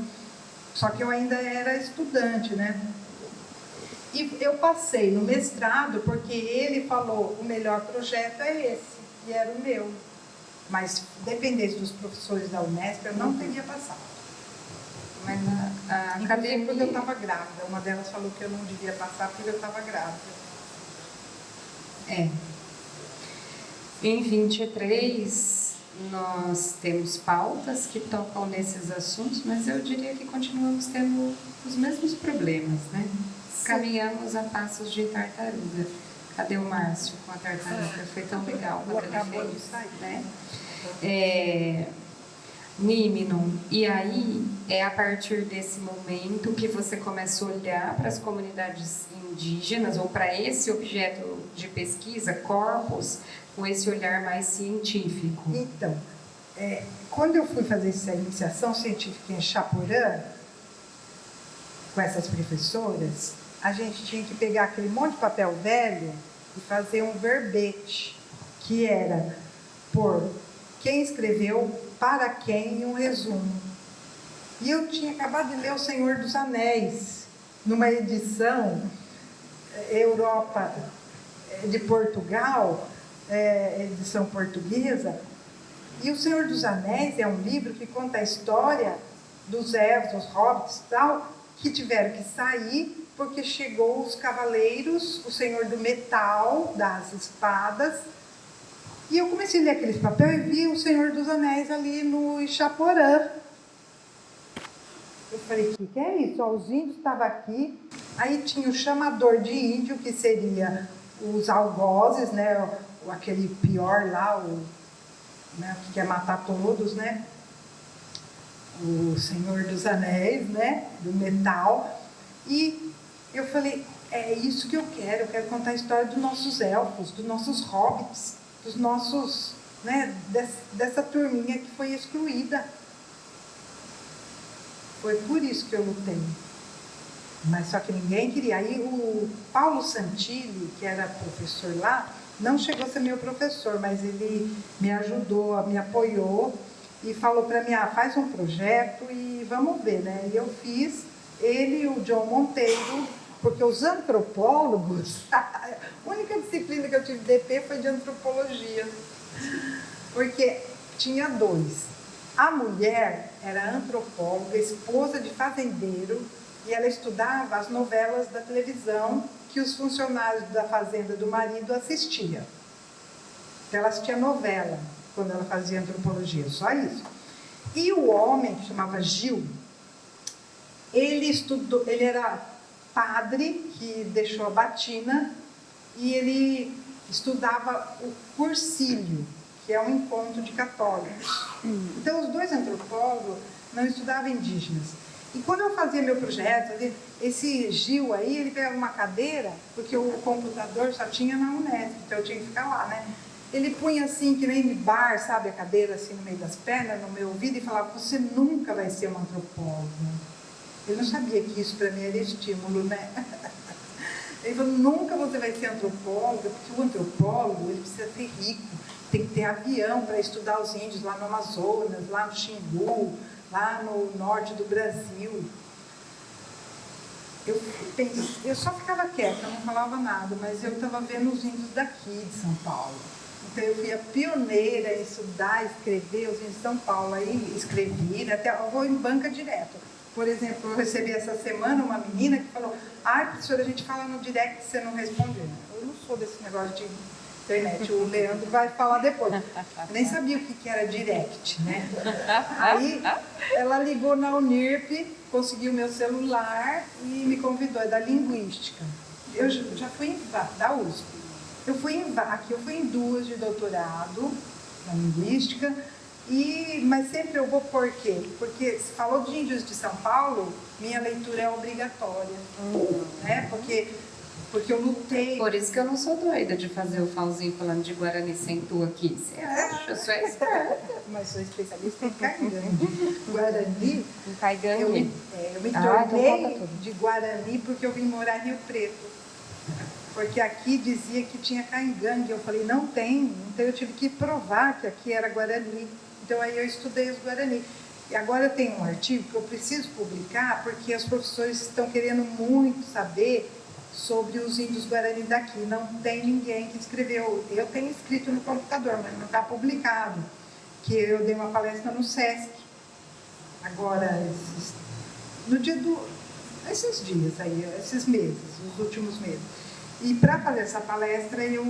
só que eu ainda era estudante, né? E eu passei no mestrado porque ele falou, o melhor projeto é esse, e era o meu. Mas, dependesse dos professores da Unesp, eu não teria passado. Mas a academia... Porque eu estava grávida. Uma delas falou que eu não devia passar porque eu estava grávida. É. Em 23, nós temos pautas que tocam nesses assuntos, mas eu diria que continuamos tendo os mesmos problemas, né? Caminhamos a passos de tartaruga. Cadê o Márcio com a tartaruga? Foi tão legal quando ele fez, né? Nímino, e aí é a partir desse momento que você começa a olhar para as comunidades indígenas ou para esse objeto de pesquisa, corpos, com esse olhar mais científico. Então, quando eu fui fazer essa iniciação científica em Chaporã, com essas professoras, a gente tinha que pegar aquele monte de papel velho e fazer um verbete, que era por quem escreveu, para quem, e um resumo. E eu tinha acabado de ler O Senhor dos Anéis, numa edição Europa de Portugal, edição portuguesa, e O Senhor dos Anéis é um livro que conta a história dos elfos, dos hobbits e tal, que tiveram que sair porque chegou os cavaleiros, o Senhor do Metal, das espadas, e eu comecei a ler aqueles papéis e vi o Senhor dos Anéis ali no Ixaporã. Eu falei, o que é isso? Os índios estavam aqui, aí tinha o chamador de índio, que seria os algozes, né? Aquele pior lá, né? Que quer matar todos, né? O Senhor dos Anéis, né? Do metal. E eu falei, é isso que eu quero contar a história dos nossos elfos, dos nossos hobbits, dos nossos, né, dessa turminha que foi excluída. Foi por isso que eu lutei. Mas só que ninguém queria. Aí o Paulo Santilli, que era professor lá, não chegou a ser meu professor, mas ele me ajudou, me apoiou e falou para mim, faz um projeto e vamos ver, né? E eu fiz, ele e o João Monteiro, porque os antropólogos, a única disciplina que eu tive DP foi de antropologia, porque tinha 2, A mulher era antropóloga, esposa de fazendeiro, e ela estudava as novelas da televisão que os funcionários da fazenda do marido assistiam. Então, ela assistia novela quando ela fazia antropologia, só isso. E o homem, que chamava Gil, ele era padre que deixou a batina e ele estudava o cursílio, que é um encontro de católicos. Então, os dois antropólogos não estudavam indígenas. E quando eu fazia meu projeto, esse Gil aí, ele pegava uma cadeira, porque o computador só tinha na Unesp, então eu tinha que ficar lá, né? Ele punha assim, que nem de bar, sabe, a cadeira assim no meio das pernas, no meu ouvido, e falava: você nunca vai ser uma antropóloga. Eu não sabia que isso para mim era estímulo, né? Ele falou: nunca você vai ser antropóloga, porque o antropólogo, ele precisa ser rico, tem que ter avião para estudar os índios lá no Amazonas, lá no Xingu, lá no norte do Brasil. Eu só ficava quieta, não falava nada, mas eu estava vendo os índios daqui de São Paulo. Então eu fui a pioneira em estudar, escrever os índios de São Paulo. Aí escrevi, né? Até eu vou em banca direto. Por exemplo, eu recebi essa semana uma menina que falou: professora, a gente fala no direct e você não respondeu. Eu não sou desse negócio de internet, o Leandro vai falar depois. Eu nem sabia o que era direct, né? Aí ela ligou na Unirp, conseguiu meu celular e me convidou, é da linguística. Eu já fui da USP. Aqui eu fui em 2 de doutorado na linguística, mas sempre eu vou por quê? Porque se falou de índios de São Paulo, minha leitura é obrigatória, né? Porque eu lutei. Por isso que eu não sou doida de fazer o Fauzinho falando de Guarani sem tu aqui. Você acha? Eu sou esperta. Mas sou especialista em Caigangue. Guarani. Em Caigangue. Eu me tornei de Guarani porque eu vim morar em Rio Preto. Porque aqui dizia que tinha Caigangue. Eu falei: não tem. Então eu tive que provar que aqui era Guarani. Então aí eu estudei os Guarani. E agora eu tenho um artigo que eu preciso publicar porque os professores estão querendo muito saber sobre os índios Guarani daqui. Não tem ninguém que escreveu. Eu tenho escrito no computador, mas não está publicado. Que eu dei uma palestra no SESC. Agora, esses dias aí, esses meses, os últimos meses. E para fazer essa palestra eu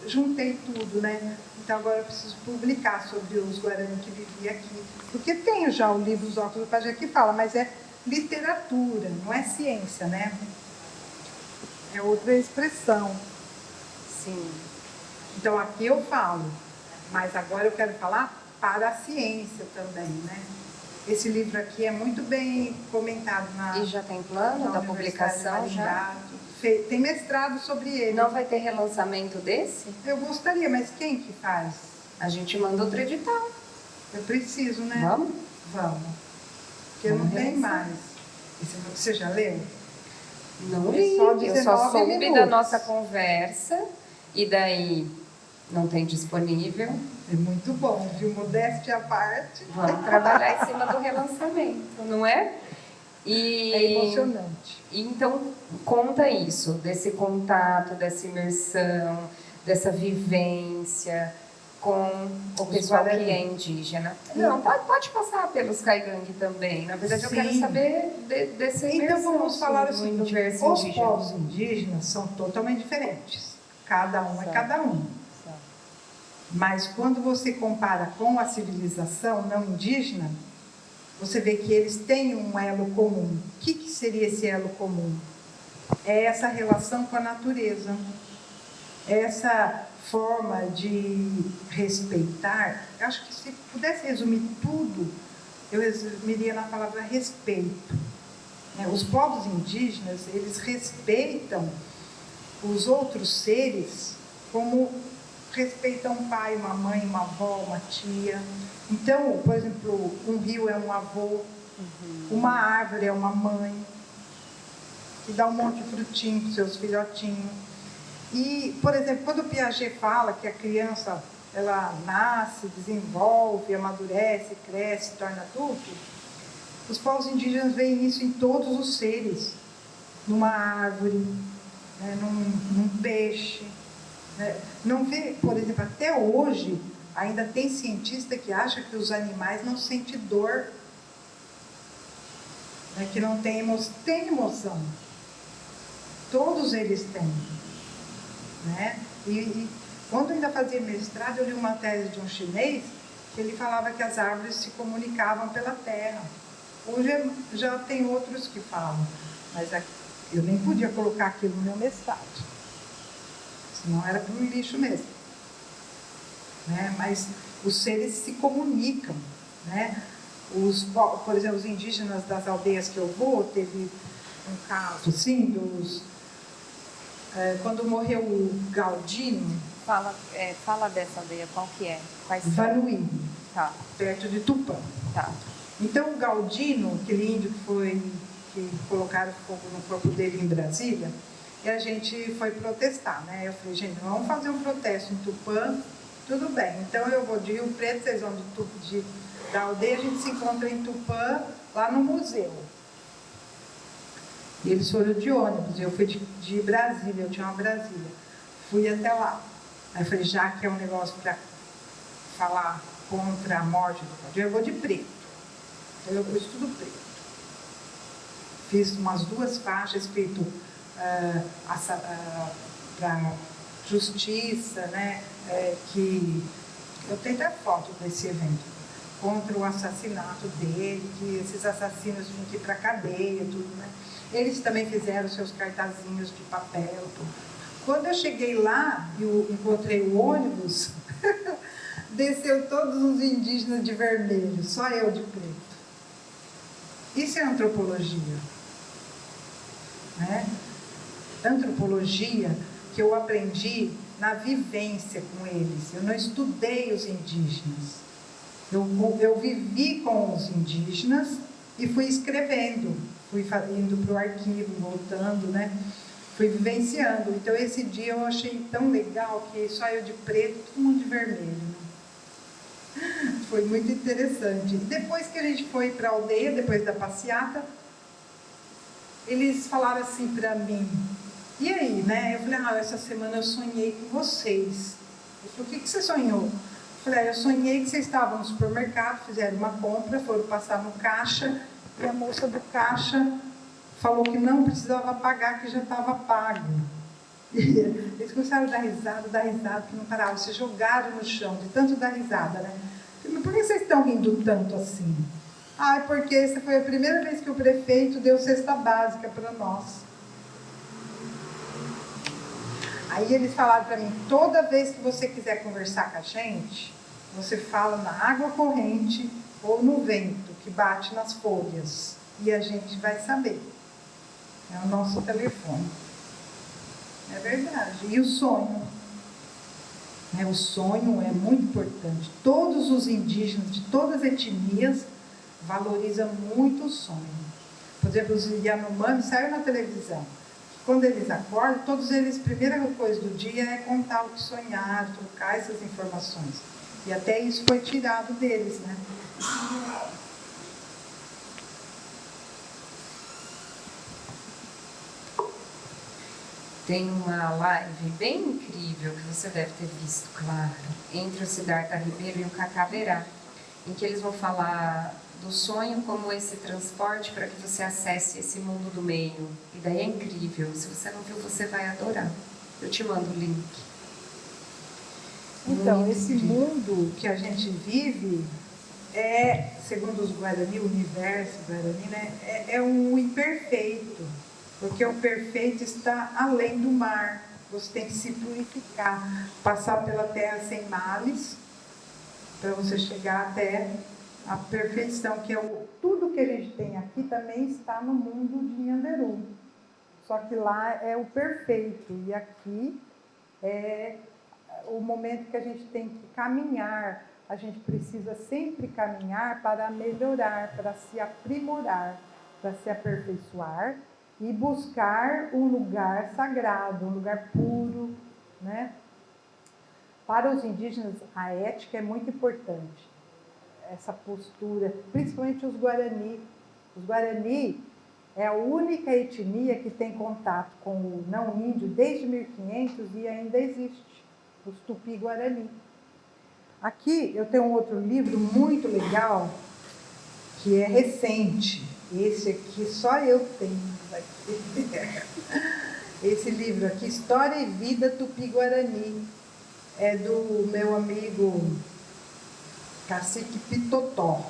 juntei tudo, né? Então agora eu preciso publicar sobre os Guarani que viviam aqui. Porque tenho já o livro Os Óculos do Pajé que fala, mas é literatura, não é ciência, né? É outra expressão. Sim. Então aqui eu falo, mas agora eu quero falar para a ciência também, né? Esse livro aqui é muito bem comentado E já tem plano da publicação? Já? Tem mestrado sobre ele. Não vai ter relançamento desse? Eu gostaria, mas quem que faz? A gente manda outro edital. Eu preciso, né? Vamos? Vamos. Porque não tem mais. Você já leu? Não É li, só eu 19 só soube minutos. da nossa conversa e daí não tem disponível. É muito bom, viu? Modéstia à parte. Vamos trabalhar em cima do relançamento, não é? É emocionante. Então, conta isso, desse contato, dessa imersão, dessa vivência com o pessoal que é indígena. Não, pode passar pelos Caigangue também. Na verdade, eu quero saber dessa imersão. Então, vamos falar o seguinte: universo os indígena. povos indígenas são totalmente diferentes. Cada um é cada um. Mas quando você compara com a civilização não indígena, você vê que eles têm um elo comum. O que seria esse elo comum? É essa relação com a natureza. Essa forma de respeitar. Eu acho que se pudesse resumir tudo, eu resumiria na palavra respeito. Os povos indígenas, eles respeitam os outros seres como respeitam um pai, uma mãe, uma avó, uma tia. Então, por exemplo, um rio é um avô, uma árvore é uma mãe, que dá um monte de frutinho para os seus filhotinhos. E, por exemplo, quando o Piaget fala que a criança ela nasce, desenvolve, amadurece, cresce, torna adulto, os povos indígenas veem isso em todos os seres, numa árvore, né, num peixe. Não vê, por exemplo, até hoje, Ainda tem cientista que acha que os animais não sentem dor, né? Que não tem emoção. Tem emoção. Todos eles têm. Né? E quando eu ainda fazia mestrado, eu li uma tese de um chinês que ele falava que as árvores se comunicavam pela terra. Hoje já tem outros que falam, mas eu nem podia colocar aquilo no meu mestrado, senão era para o lixo mesmo. Né? Mas os seres se comunicam. Né? Por exemplo, os indígenas das aldeias que eu vou, teve um caso assim, quando morreu o Galdino. Fala dessa aldeia, qual que é? Quais são? Vanuí, Tá. perto de Tupã. Tá. Então o Galdino, aquele índio que colocaram fogo no corpo dele em Brasília, e a gente foi protestar, né? Eu falei, gente, vamos fazer um protesto em Tupã, tudo bem. Então eu vou de Rio Preto, vocês vão da aldeia, a gente se encontra em Tupã, lá no museu. E eles foram de ônibus, eu fui de Brasília, eu tinha uma Brasília. Fui até lá. Aí eu falei, já que é um negócio para falar contra a morte do Galdino, eu vou de preto. Então eu pus tudo preto. Fiz umas 2 faixas escrito para justiça, né? Que eu tenho até foto desse evento, contra o assassinato dele, que esses assassinos tinham que ir para a cadeia, tudo, né? Eles também fizeram seus cartazinhos de papel, tudo. Quando eu cheguei lá e encontrei o ônibus, desceu todos os indígenas de vermelho, só eu de preto. Isso é antropologia. Né? Antropologia que eu aprendi na vivência com eles. Eu não estudei os indígenas. Eu vivi com os indígenas e fui escrevendo. Fui indo para o arquivo, voltando, né? Fui vivenciando. Então, esse dia eu achei tão legal que só eu de preto, todo mundo de vermelho. Foi muito interessante. E depois que a gente foi para a aldeia, depois da passeata, eles falaram assim para mim, e aí, né? Eu falei, essa semana eu sonhei com vocês. Ele falou, o que você sonhou? Eu falei, eu sonhei que vocês estavam no supermercado, fizeram uma compra, foram passar no caixa, e a moça do caixa falou que não precisava pagar, que já estava pago. E eles começaram a dar risada, que não paravam, se jogaram no chão, de tanto dar risada, né? Mas por que vocês estão rindo tanto assim? Porque essa foi a primeira vez que o prefeito deu cesta básica para nós. Aí eles falaram para mim, toda vez que você quiser conversar com a gente, você fala na água corrente ou no vento que bate nas folhas. E a gente vai saber. É o nosso telefone. É verdade. E o sonho? O sonho é muito importante. Todos os indígenas de todas as etnias valorizam muito o sonho. Por exemplo, os Yanomami saiu na televisão. Quando eles acordam, todos eles, a primeira coisa do dia é contar o que sonharam, trocar essas informações. E até isso foi tirado deles, né? Tem uma live bem incrível, que você deve ter visto, claro, entre o Siddhartha Ribeiro e o Cacá Verá, em que eles vão falar do sonho como esse transporte para que você acesse esse mundo do meio. E daí é incrível. Se você não viu, você vai adorar. Eu te mando o link. Então, Muito esse incrível. mundo que a gente vive segundo os Guarani, o universo Guarani, né, é um imperfeito. Porque o perfeito está além do mar. Você tem que se purificar, passar pela terra sem males, para você chegar até a perfeição, que tudo que a gente tem aqui também está no mundo de Nhanderu. Só que lá é o perfeito, e aqui é o momento que a gente tem que caminhar. A gente precisa sempre caminhar para melhorar, para se aprimorar, para se aperfeiçoar e buscar um lugar sagrado, um lugar puro, né? Para os indígenas, a ética é muito importante. Essa postura, principalmente os Guarani. Os Guarani é a única etnia que tem contato com o não índio desde 1500 e ainda existe, os Tupi-Guarani. Aqui eu tenho um outro livro muito legal, que é recente. Esse aqui só eu tenho. Esse livro aqui, História e Vida Tupi-Guarani, é do meu amigo Cacique Pitotó,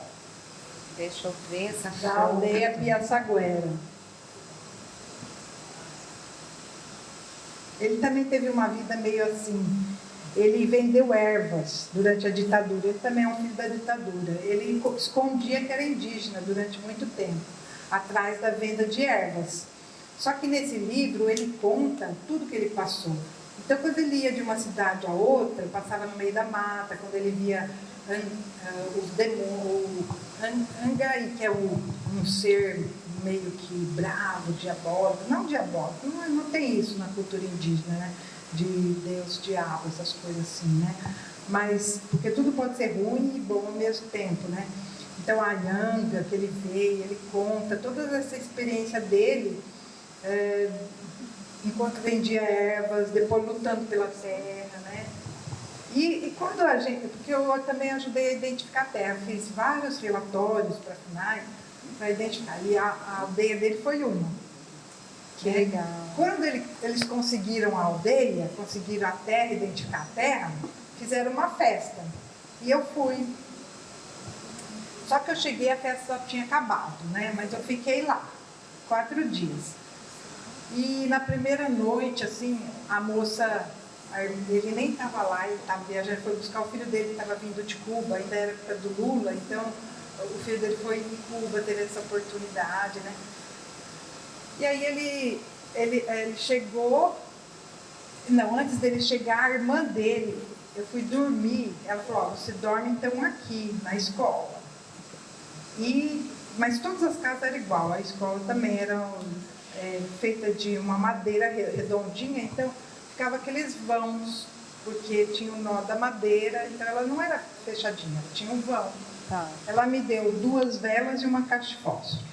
Deixa eu ver essa da aldeia Piaçaguera. Ele também teve uma vida meio assim. Ele vendeu ervas durante a ditadura. Ele também é um filho da ditadura. Ele escondia que era indígena durante muito tempo, atrás da venda de ervas. Só que nesse livro ele conta tudo que ele passou. Então, quando ele ia de uma cidade a outra, passava no meio da mata, quando ele via os demônios, Angai, que é um ser meio que bravo, diabólico, não tem isso na cultura indígena, né? De Deus, diabo, essas coisas assim, né? Mas, porque tudo pode ser ruim e bom ao mesmo tempo, né? Então, a Yanga, que ele veio, ele conta toda essa experiência dele, enquanto vendia ervas, depois lutando pela terra, né? E quando a gente, porque eu também ajudei a identificar a terra, fiz vários relatórios para a FUNAI, para identificar, e a aldeia dele foi uma. Que legal. Quando eles conseguiram a aldeia, conseguiram a terra, identificar a terra, fizeram uma festa. E eu fui. Só que eu cheguei, a festa só tinha acabado, né? Mas eu fiquei lá, 4 dias. E na primeira noite, assim, a moça, ele nem estava lá, ele estava viajando, foi buscar o filho dele, que estava vindo de Cuba, ainda era época do Lula, então o filho dele foi em Cuba, teve essa oportunidade, né? E aí ele chegou, não, antes dele chegar, a irmã dele, eu fui dormir, ela falou, ó, você dorme então aqui, na escola. Mas todas as casas eram igual, a escola também era feita de uma madeira redondinha, então ficava aqueles vãos, porque tinha o nó da madeira, então ela não era fechadinha, ela tinha um vão. Tá. Ela me deu 2 velas e uma caixa de fósforo.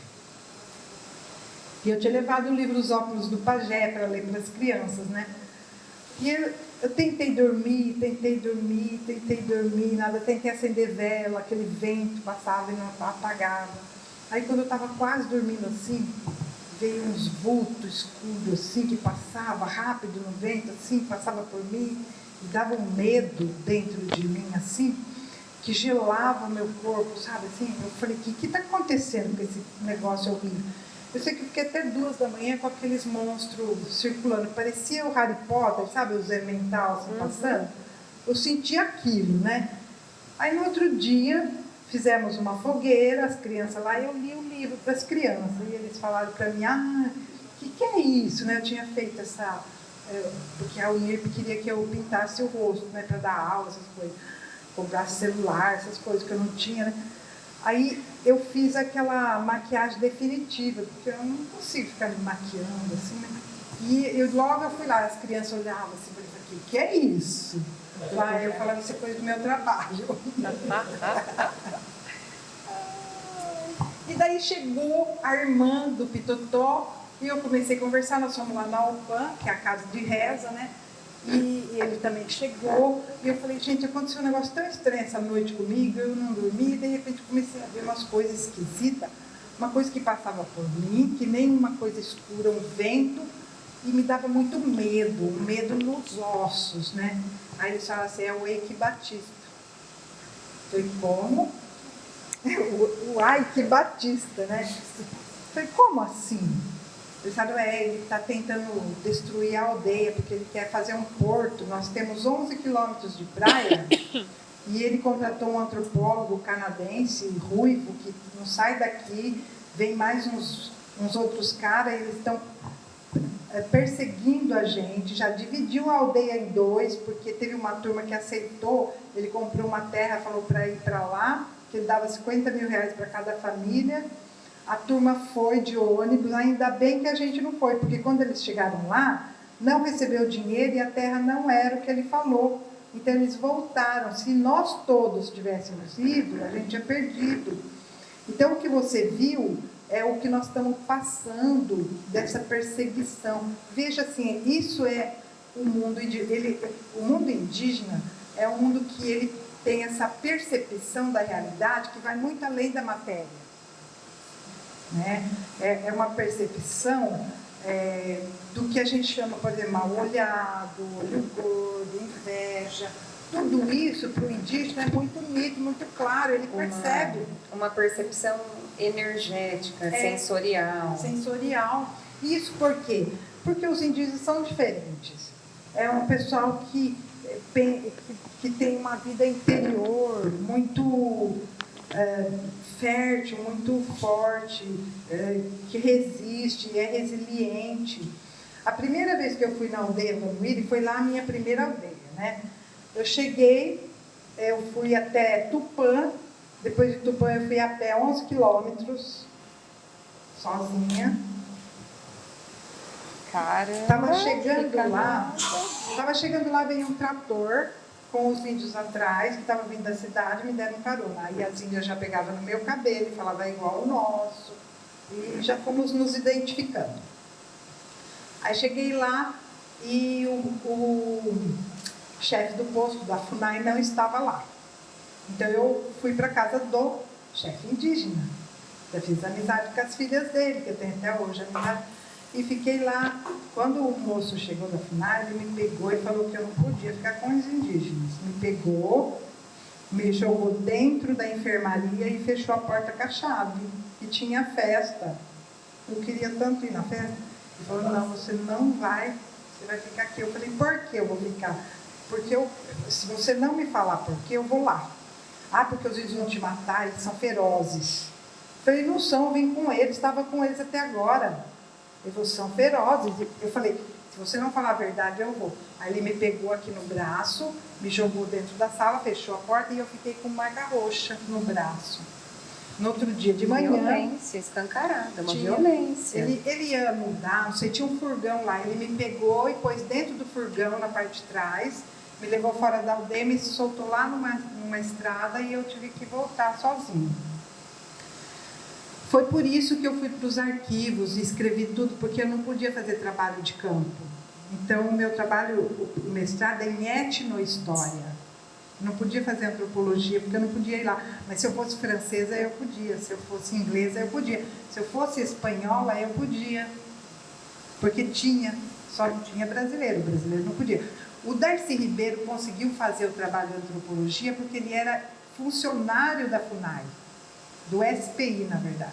E eu tinha levado o livro Os Óculos do Pajé para ler para as crianças, né? E eu tentei dormir, nada, tentei acender vela, aquele vento passava e não apagava. Aí quando eu estava quase dormindo assim, veio uns vultos escuros assim, que passava rápido no vento, assim, passava por mim, e dava um medo dentro de mim, assim, que gelava o meu corpo, sabe, assim. Eu falei, o que está acontecendo com esse negócio horrível? Eu sei que eu fiquei até 2 da manhã com aqueles monstros circulando, parecia o Harry Potter, sabe, os elementais assim, passando. Eu senti aquilo, né? Aí no outro dia, fizemos uma fogueira, as crianças lá, e eu li o livro para as crianças. E eles falaram para mim, o que é isso? Né? Eu tinha feito porque a Unirp queria que eu pintasse o rosto, né, para dar aula, essas coisas. Comprasse celular, essas coisas que eu não tinha, né? Aí eu fiz aquela maquiagem definitiva, porque eu não consigo ficar me maquiando assim, né? E logo eu fui lá, as crianças olhavam assim, eu falei, o que é isso? Lá eu falava, isso é coisa do meu trabalho. E daí chegou a irmã do Pitotó, e eu comecei a conversar, nós fomos lá na UPAN, que é a casa de reza, né? E ele também chegou, e eu falei, gente, aconteceu um negócio tão estranho essa noite comigo, eu não dormi, e de repente comecei a ver umas coisas esquisitas, uma coisa que passava por mim, que nem uma coisa escura, um vento, e me dava muito medo, um medo nos ossos, né? Aí eles falaram assim, é o Eike Batista. Foi como? O Ike Batista, né? Foi como assim? Eles falaram, ele está tentando destruir a aldeia, porque ele quer fazer um porto. Nós temos 11 quilômetros de praia, e ele contratou um antropólogo canadense, ruivo, que não sai daqui, vem mais uns outros caras, eles estão perseguindo a gente, já dividiu a aldeia em 2, porque teve uma turma que aceitou, ele comprou uma terra, falou para ir para lá, que ele dava 50 mil reais para cada família. A turma foi de ônibus, ainda bem que a gente não foi, porque quando eles chegaram lá, não recebeu dinheiro e a terra não era o que ele falou. Então eles voltaram. Se nós todos tivéssemos ido, a gente tinha perdido. Então o que você viu é o que nós estamos passando dessa perseguição. Veja assim, isso é o mundo indígena. O mundo indígena é um mundo que ele tem essa percepção da realidade que vai muito além da matéria. Né? É uma percepção do que a gente chama, por exemplo, mal-olhado, olho gordo, inveja. Tudo isso para o indígena é muito nítido, muito claro, ele percebe. Uma percepção energética, sensorial. Sensorial. Isso por quê? Porque os indígenas são diferentes. É um pessoal que tem uma vida interior muito fértil, muito forte, que resiste, é resiliente. A primeira vez que eu fui na aldeia Vanuíri foi lá a minha primeira aldeia, né? Eu cheguei, eu fui até Tupã, depois de Tupã eu fui a pé 11 quilômetros, sozinha. Caramba, Tava chegando lá, veio um trator com os índios atrás, que estavam vindo da cidade, me deram carona. Aí as índias já pegavam no meu cabelo e falavam igual o nosso. E já fomos nos identificando. Aí cheguei lá e o chefe do posto da FUNAI não estava lá. Então eu fui para a casa do chefe indígena. Eu fiz amizade com as filhas dele, que eu tenho até hoje amizade. E fiquei lá. Quando o moço chegou da FUNAI, ele me pegou e falou que eu não podia ficar com os indígenas. Me pegou, me jogou dentro da enfermaria e fechou a porta com a chave. E tinha festa. Eu queria tanto ir na festa. Ele falou, não, você não vai, você vai ficar aqui. Eu falei, por que eu vou ficar? Porque se você não me falar por que, eu vou lá. Ah, porque os índios vão te matar, eles são ferozes. Eu falei, não são, vim com eles, estava com eles até agora. Eles são ferozes. Eu falei, se você não falar a verdade, eu vou. Aí ele me pegou aqui no braço, me jogou dentro da sala, fechou a porta e eu fiquei com marca roxa no braço. No outro dia de manhã... Violência escancarada, uma violência. Ele ia mudar, não sei, tinha um furgão lá. Ele me pegou e pôs dentro do furgão, na parte de trás, me levou fora da aldeia, me soltou lá numa estrada e eu tive que voltar sozinha. Foi por isso que eu fui para os arquivos e escrevi tudo, porque eu não podia fazer trabalho de campo. Então, o meu trabalho, o mestrado é em etnohistória. Não podia fazer antropologia, porque eu não podia ir lá. Mas se eu fosse francesa, eu podia. Se eu fosse inglesa, eu podia. Se eu fosse espanhola, eu podia. Porque tinha, só não tinha brasileiro. O brasileiro não podia. O Darcy Ribeiro conseguiu fazer o trabalho de antropologia porque ele era funcionário da FUNAI. Do SPI, na verdade.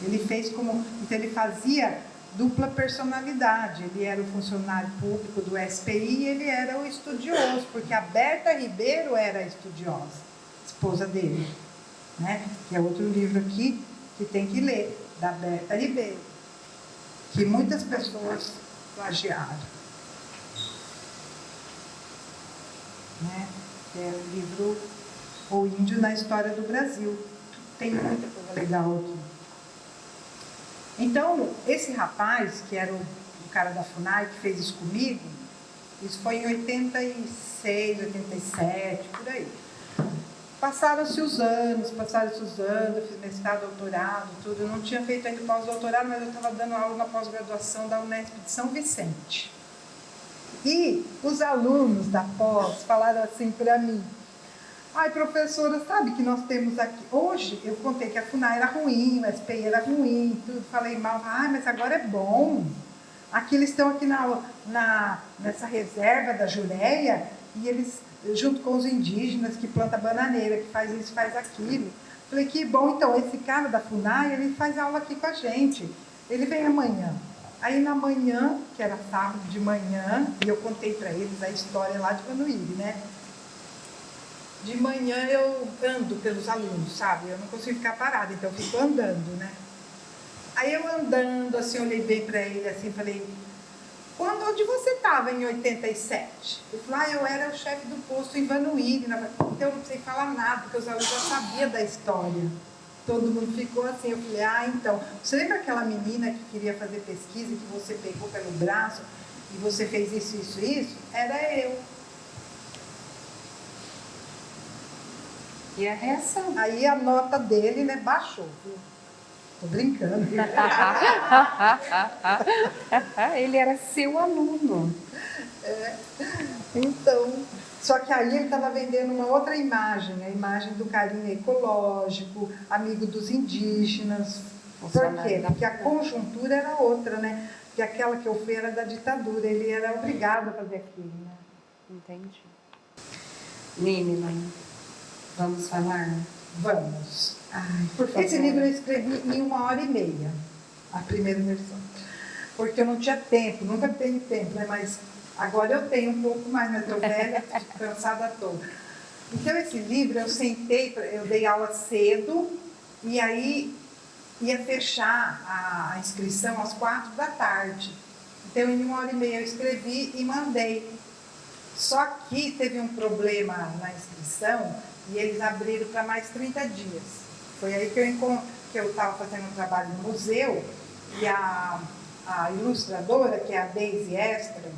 Ele fez como... Então, ele fazia dupla personalidade. Ele era o funcionário público do SPI e ele era o estudioso, porque a Berta Ribeiro era a estudiosa, esposa dele. Né? Que é outro livro aqui que tem que ler, da Berta Ribeiro, que muitas pessoas plagiaram. Né? É o livro O Índio na História do Brasil. Tem muita coisa legal aqui. Então, esse rapaz, que era o cara da FUNAI, que fez isso comigo, isso foi em 86, 87, por aí. Passaram-se os anos, eu fiz mestrado, doutorado, tudo. Eu não tinha feito ainda pós-doutorado, mas eu estava dando aula na pós-graduação da Unesp de São Vicente. E os alunos da pós falaram assim para mim, ai, professora, sabe que nós temos aqui... Hoje, eu contei que a FUNAI era ruim, o SPI era ruim, tudo, falei mal. Ai, mas agora é bom. Aqui eles estão aqui nessa reserva da Jureia, e eles, junto com os indígenas, que planta bananeira, que faz isso, faz aquilo. Falei, que bom, então, esse cara da FUNAI, ele faz aula aqui com a gente. Ele vem amanhã. Aí, na manhã, que era sábado de manhã, e eu contei para eles a história lá de Vanuíri, né? De manhã eu ando pelos alunos, sabe? Eu não consigo ficar parada, então eu fico andando, né? Aí eu andando, assim, olhei bem para ele, assim, falei, onde você estava em 87? Ele falou, eu era o chefe do posto em Vanuíri, então eu não precisei falar nada, porque os alunos já sabiam da história. Todo mundo ficou assim, eu falei, então, você lembra aquela menina que queria fazer pesquisa, que você pegou pelo braço e você fez isso, isso, isso? Era eu. E a reação? Aí a nota dele, né, baixou. Tô brincando. Ele era seu aluno. Então, Só que aí ele estava vendendo uma outra imagem, a imagem do carinho ecológico, amigo dos indígenas. Por quê? Porque a conjuntura era outra, né? Porque aquela que eu fui era da ditadura, ele era obrigado a fazer aquilo, né? Entendi. Nímila, vamos falar? Vamos. Ai, por favor. Esse livro eu escrevi em 1h30, a primeira versão. Porque eu não tinha tempo, nunca tenho tempo, né? Mas agora eu tenho um pouco mais, mas estou velha, cansada toda. Então, esse livro eu sentei, eu dei aula cedo, e aí ia fechar a inscrição às 4h. Então, em 1h30 eu escrevi e mandei. Só que teve um problema na inscrição e eles abriram para mais 30 dias. Foi aí que eu estava fazendo um trabalho no museu e a ilustradora, que é a Daisy Esther,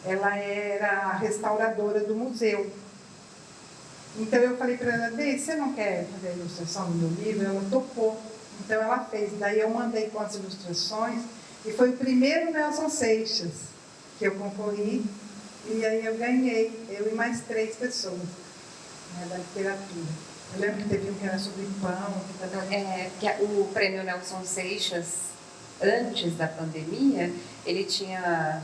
ela era a restauradora do museu. Então eu falei para ela, Daisy, você não quer fazer a ilustração do meu livro? Ela topou. Então ela fez. Daí eu mandei com as ilustrações e foi o primeiro Nelson Seixas que eu concorri. E aí eu ganhei, eu e mais 3 pessoas, né, da literatura. Eu lembro que teve um que era sobre pão. Que o prêmio Nelson Seixas, antes da pandemia, ele tinha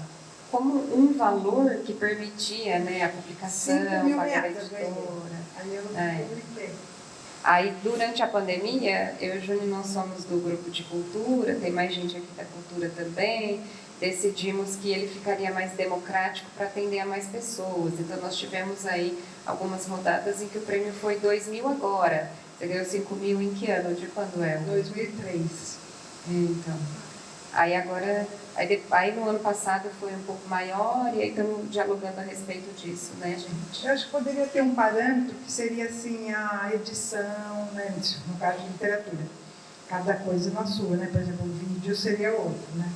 como um valor que permitia, né, a publicação, 5.000 pagar a reais eu ganhei. editora. Aí eu publiquei. Aí, durante a pandemia, eu e o Júnior, nós somos do grupo de cultura, tem mais gente aqui da cultura também, decidimos que ele ficaria mais democrático para atender a mais pessoas. Então, nós tivemos aí algumas rodadas em que o prêmio foi 2.000 agora. Você ganhou 5.000 em que ano? De quando é? 2003. Então, aí agora, aí no ano passado foi um pouco maior e aí estamos dialogando a respeito disso, né, gente? Eu acho que poderia ter um parâmetro que seria assim a edição, né, no caso de literatura. Cada coisa na sua, né? Por exemplo, o vídeo seria outro, né?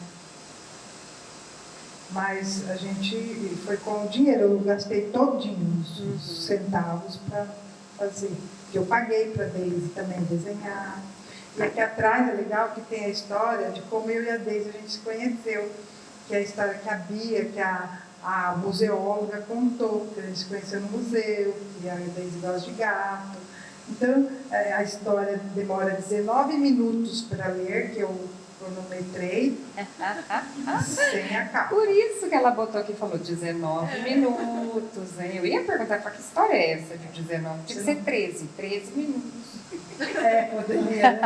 Mas a gente foi com o dinheiro, eu gastei todinho os centavos para fazer. Que eu paguei para Daisy também desenhar. E aqui atrás é legal que tem a história de como eu e a Daisy a gente se conheceu. Que é a história que a Bia, que a museóloga contou, que a gente se conheceu no museu, que a Daisy gosta de gato. Então, a história demora 19 minutos para ler, que eu cronometrei, sem acabar. Por isso que ela botou aqui e falou 19 minutos, né? Eu ia perguntar, que história é essa de 19? Tinha que ser 13 minutos. Poderia, né?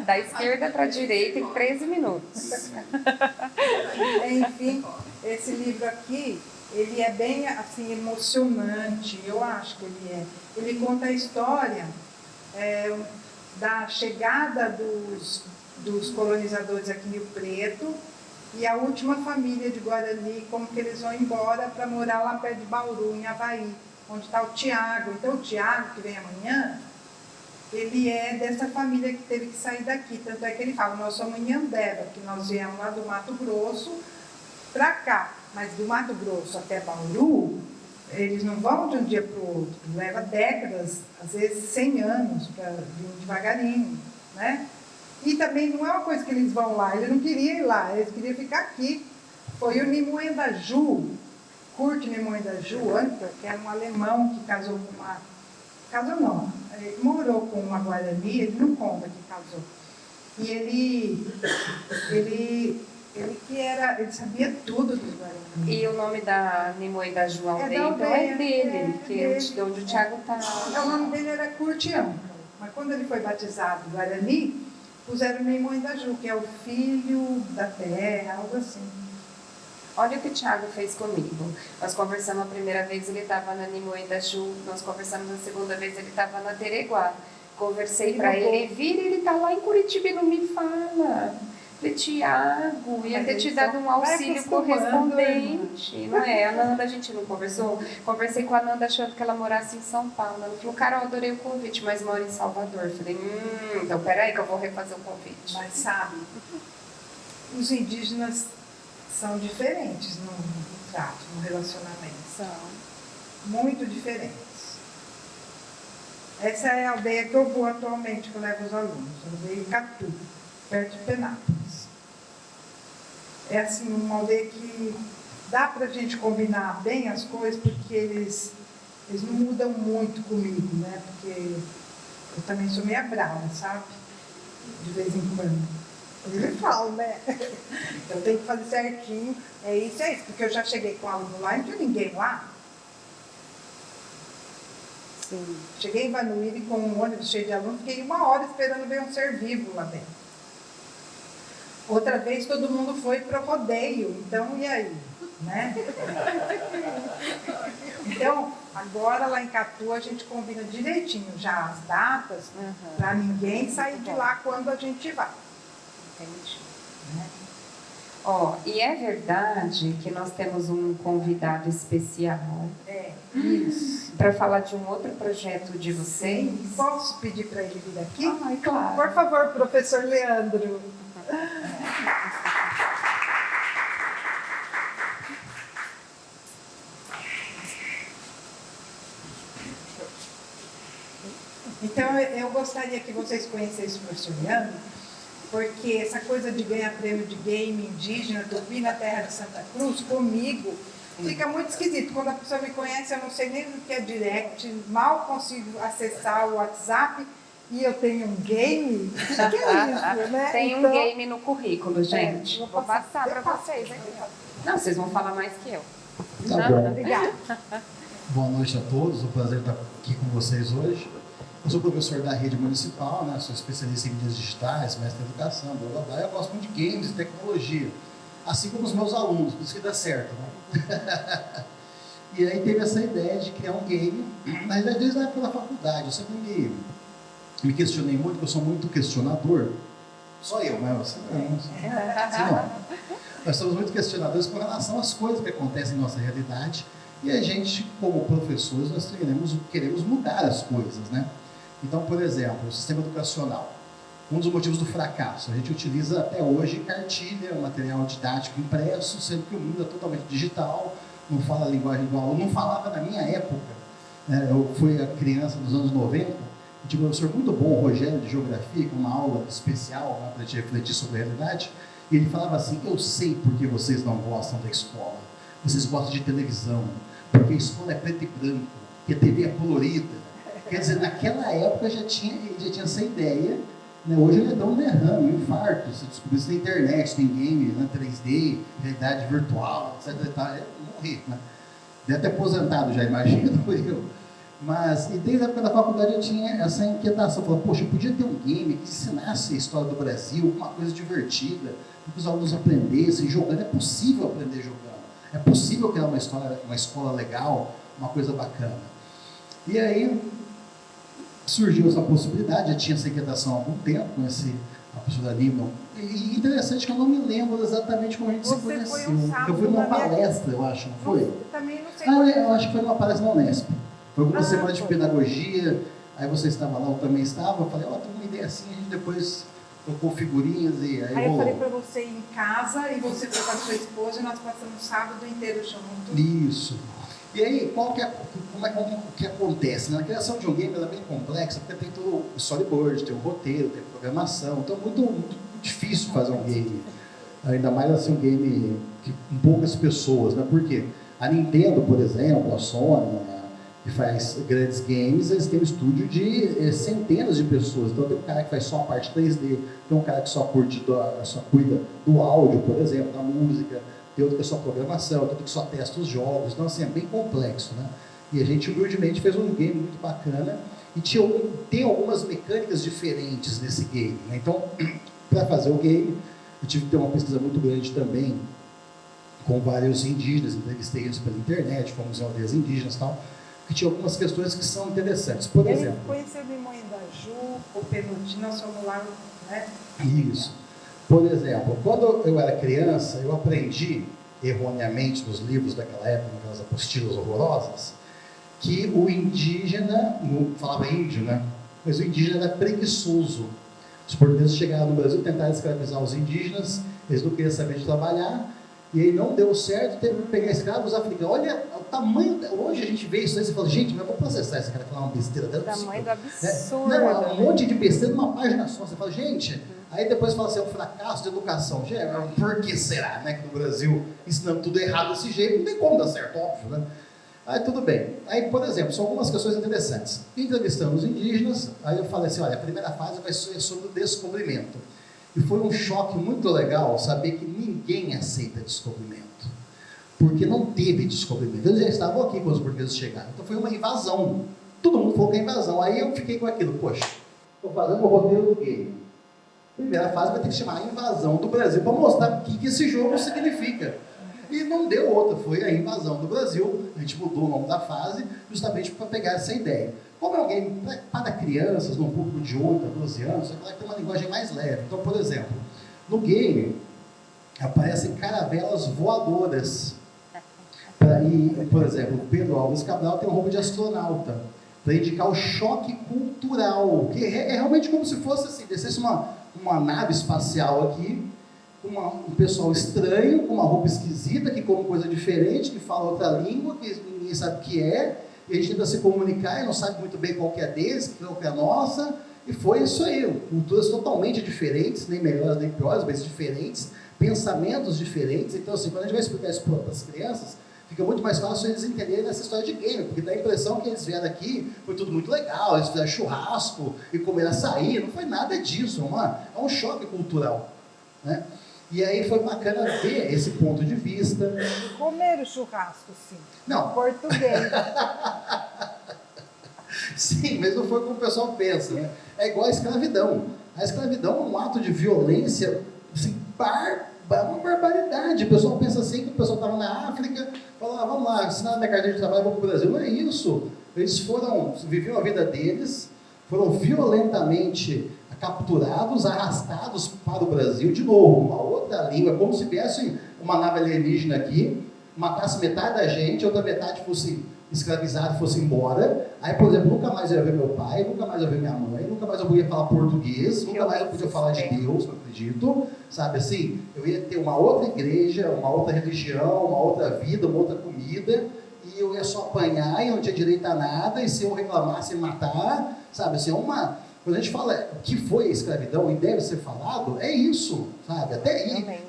Da esquerda para a direita em 13 minutos. Enfim, esse livro aqui, ele é bem assim, emocionante, eu acho que ele é. Ele conta a história da chegada dos colonizadores aqui em Rio Preto e a última família de Guarani, como que eles vão embora para morar lá perto de Bauru, em Avaí, onde está o Tiago. Então, o Tiago, que vem amanhã, ele é dessa família que teve que sair daqui. Tanto é que ele fala, nós somos em Andeba, que nós viemos lá do Mato Grosso para cá. Mas do Mato Grosso até Bauru, eles não vão de um dia para o outro. Leva décadas, às vezes 100 anos, para vir devagarinho, né? E também não é uma coisa que eles vão lá. Eles não queriam ir lá, eles queriam ficar aqui. Foi o Nimoendaju, Kurt Nimoendaju, que era um alemão que casou com uma... Casou não, ele morou com uma Guarani, ele não conta que casou. E ele sabia tudo dos Guarani. E o nome da Nimoendaju aldeia, da então aldeia, é dele, dele. de onde o Tiago está. O nome dele era Kurt Anca, mas quando ele foi batizado Guarani, puseram Nimoendaju, que é o filho da terra, algo assim. Olha o que o Tiago fez comigo. Nós conversamos a primeira vez, ele estava na Nimoendaju, nós conversamos a segunda vez, ele estava na Tereguá. Conversei para ele, vira, ele está lá em Curitiba e não me fala. Falei, Tiago, ia ter te dado um auxílio correspondente, não é? A Nanda, a gente não conversou? Conversei com a Nanda achando que ela morasse em São Paulo. Ela falou, Carol, adorei o convite, mas moro em Salvador. Falei, então peraí que eu vou refazer o convite. Mas sabe, os indígenas são diferentes no trato, no relacionamento. São. Muito diferentes. Essa é a aldeia que eu vou atualmente, que eu levo os alunos. A aldeia Icatu, perto de Penápolis. É assim, uma aldeia que dá pra gente combinar bem as coisas, porque eles não mudam muito comigo, né? Porque eu também sou meio brava, sabe? De vez em quando. Eles falam, né? Então tem que fazer certinho. É isso, porque eu já cheguei com aluno lá e não tinha ninguém lá. Sim. Cheguei em Vanuíri com um ônibus cheio de alunos, fiquei 1 hora esperando ver um ser vivo lá dentro. Outra vez todo mundo foi para o rodeio, então e aí? Né? Então, agora lá em Catu a gente combina direitinho já as datas, para ninguém sair de lá quando a gente vai. Entendi. Né? Ó, e é verdade que nós temos um convidado especial Isso. para falar de um outro projeto de vocês? Posso pedir para ele vir aqui? Ai, claro. Por favor, professor Leandro. Então, eu gostaria que vocês conhecessem o professor Leandro, porque essa coisa de ganhar prêmio de game indígena, Tupi na terra de Santa Cruz, comigo, fica muito esquisito. Quando a pessoa me conhece, eu não sei nem o que é direct, mal consigo acessar o WhatsApp e eu tenho um game. O que é isso, né? Tem Então, um game no currículo, gente. Vou passar para vocês aqui, ó. Não, vocês vão falar mais que eu. Tá bom. Obrigada. Boa noite a todos, é um prazer estar aqui com vocês hoje. Eu sou professor da rede municipal, né? Sou especialista em mídias digitais, mestre em educação, blá blá blá. Eu gosto muito de games e tecnologia, assim como os meus alunos, por isso que dá certo, né? E aí teve essa ideia de criar um game, na verdade desde a época da faculdade. Eu sempre me questionei muito, porque eu sou muito questionador. Só eu, né? Você não. Nós somos muito questionadores com relação às coisas que acontecem em nossa realidade. E a gente, como professores, nós queremos mudar as coisas, né? Então, por exemplo, o sistema educacional. Um dos motivos do fracasso, a gente utiliza até hoje cartilha, material didático impresso, sendo que o mundo é totalmente digital, não fala a linguagem do aluno, não falava na minha época. Né? Eu fui a criança dos anos 90, e tinha um professor muito bom, o Rogério, de Geografia, com uma aula especial para a gente refletir sobre a realidade, e ele falava assim: eu sei por que vocês não gostam da escola, vocês gostam de televisão, porque a escola é preto e branco, que a TV é colorida. Quer dizer, naquela época ele já tinha essa ideia, né? Hoje ele dá um derrame, um infarto. Você descobriu isso na internet, tem game, né? 3D, realidade virtual, etc. Eu morri, né? Deve ter aposentado já, imagino eu. Mas, e desde a época da faculdade eu tinha essa inquietação. Eu falava, poxa, eu podia ter um game que ensinasse a história do Brasil, uma coisa divertida, que os alunos aprendessem jogando. É possível aprender jogando. É possível criar uma escola legal, uma coisa bacana. E aí surgiu essa possibilidade, já tinha essa inquietação há algum tempo, com a professora Lima. E interessante que eu não me lembro exatamente como a gente se conheceu. Eu fui numa palestra, eu acho, não foi? Eu também não sei. Eu acho que foi numa palestra na Unesp. Foi uma semana de pedagogia, aí você estava lá, eu também estava. Eu falei, tem uma ideia assim, a gente depois trocou figurinhas e aí eu rolou. falei para você ir em casa e você foi com a sua esposa e nós passamos o sábado inteiro juntos. Isso. E aí, o que acontece? Na criação de um game ela é bem complexa, porque tem todo o storyboard, tem o roteiro, tem a programação, então é muito difícil fazer um game. Ainda mais assim, um game com poucas pessoas, né? Por quê? A Nintendo, por exemplo, a Sony, que faz grandes games, eles têm um estúdio de centenas de pessoas. Então tem um cara que faz só a parte 3D, tem um cara que só cuida do áudio, por exemplo, da música, tem outro que é só programação, tem outro que só testa os jogos. Então assim, é bem complexo, né? E a gente humildemente fez um game muito bacana e tem algumas mecânicas diferentes nesse game, né? Então, para fazer o game, eu tive que ter uma pesquisa muito grande também com vários indígenas, entrevistei eles pela internet, fomos em aldeias indígenas e tal, que tinha algumas questões que são interessantes. Por exemplo... Ele conheceu o Imoendaju, o Penuti, nós fomos lá, né? Isso. Por exemplo, quando eu era criança, eu aprendi, erroneamente, nos livros daquela época, naquelas apostilas horrorosas, que o indígena, não falava índio, né? Mas o indígena era preguiçoso. Os portugueses chegaram no Brasil, tentaram escravizar os indígenas, eles não queriam saber de trabalhar, e aí não deu certo, teve que pegar escravos africanos. Olha o tamanho, hoje a gente vê isso aí, você fala, gente, mas eu vou processar esse cara falar uma besteira dela. O tamanho do absurdo. Não, um monte de besteira numa página só. Você fala, gente, Aí depois fala assim, é um fracasso de educação. Gente, por que será, né, que no Brasil ensinando tudo errado desse jeito, não tem como dar certo, óbvio, né? Aí tudo bem. Aí, por exemplo, são algumas questões interessantes. Entrevistando os indígenas, aí eu falei assim, olha, a primeira fase vai ser sobre o descobrimento. E foi um choque muito legal saber que ninguém aceita descobrimento. Porque não teve descobrimento. Eles já estavam aqui quando os portugueses chegaram. Então foi uma invasão. Todo mundo falou que é invasão. Aí eu fiquei com aquilo, poxa, estou fazendo o roteiro do game. Primeira fase vai ter que chamar a invasão do Brasil para mostrar o que esse jogo significa. E não deu outra, foi a invasão do Brasil. A gente mudou o nome da fase justamente para pegar essa ideia. Como é um game para crianças, num público de 8 a 12 anos, você vai ter uma linguagem mais leve. Então, por exemplo, no game aparecem caravelas voadoras. E, por exemplo, o Pedro Alves Cabral tem uma roupa de astronauta, para indicar o choque cultural, que é realmente como se fosse assim, descesse uma nave espacial aqui, um pessoal estranho, com uma roupa esquisita, que come coisa diferente, que fala outra língua, que ninguém sabe o que é, e a gente tenta se comunicar e não sabe muito bem qual que é deles, qual que é a nossa, e foi isso aí, culturas totalmente diferentes, nem melhores nem piores, mas diferentes, pensamentos diferentes. Então assim, quando a gente vai explicar isso para as crianças, fica muito mais fácil eles entenderem essa história de game, porque dá a impressão que eles vieram aqui, foi tudo muito legal, eles fizeram churrasco e comeram açaí, não foi nada disso, é um choque cultural, né? E aí foi bacana ver esse ponto de vista. Comer o churrasco, sim. Não. Português. Sim, mas não foi como o pessoal pensa, né? É igual a escravidão. A escravidão é um ato de violência, assim, uma barbaridade. O pessoal pensa assim, que o pessoal estava na África, falava, vamos lá, assinar minha carteira de trabalho, vamos para o Brasil. Não é isso. Eles viviam a vida deles, foram violentamente capturados, arrastados para o Brasil, de novo, uma outra língua, como se viesse uma nave alienígena aqui, matasse metade da gente, outra metade fosse escravizada e fosse embora. Aí, por exemplo, nunca mais eu ia ver meu pai, nunca mais eu ia ver minha mãe, nunca mais eu podia falar português, nunca mais eu podia falar de Deus, não acredito, sabe assim? Eu ia ter uma outra igreja, uma outra religião, uma outra vida, uma outra comida, e eu ia só apanhar e não tinha direito a nada, e se eu reclamasse, matar, sabe assim, quando a gente fala o que foi a escravidão e deve ser falado, é isso, sabe?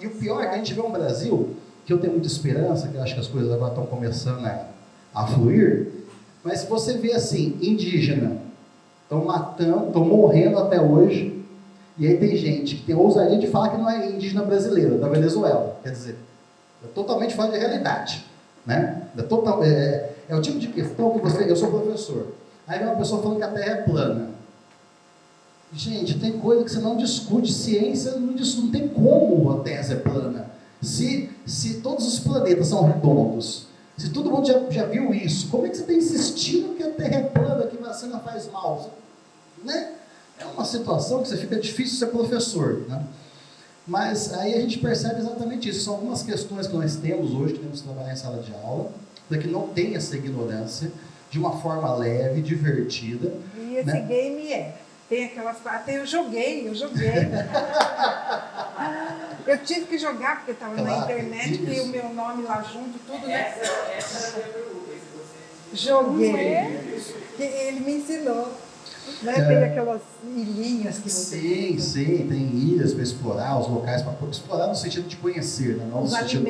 E o pior é que a gente vê um Brasil, que eu tenho muita esperança, que eu acho que as coisas agora estão começando a fluir, mas se você vê assim, indígena, estão matando, estão morrendo até hoje, e aí tem gente que tem a ousadia de falar que não é indígena brasileira, da Venezuela, quer dizer, é totalmente fora de realidade, né? É o tipo de questão que eu sou professor, aí vem uma pessoa falando que a Terra é plana. Gente, tem coisa que você não discute, ciência não tem como a Terra ser plana. Se todos os planetas são redondos, se todo mundo já viu isso, como é que você está insistindo que a Terra é plana, que vacina faz mal? Né? É uma situação que você fica difícil ser professor, né? Mas aí a gente percebe exatamente isso. São algumas questões que nós temos hoje, que temos que trabalhar em sala de aula, para que não tenha essa ignorância, de uma forma leve, divertida. E esse game tem aquelas partes, eu joguei. Eu tive que jogar, porque estava na internet, e o meu nome lá junto, tudo, né? Essa era a pergunta. Joguei. Ele me ensinou. Né? Tem aquelas ilhinhas que você... Sim, tem ilhas para explorar, os locais para explorar no sentido de conhecer, né? Não no sentido,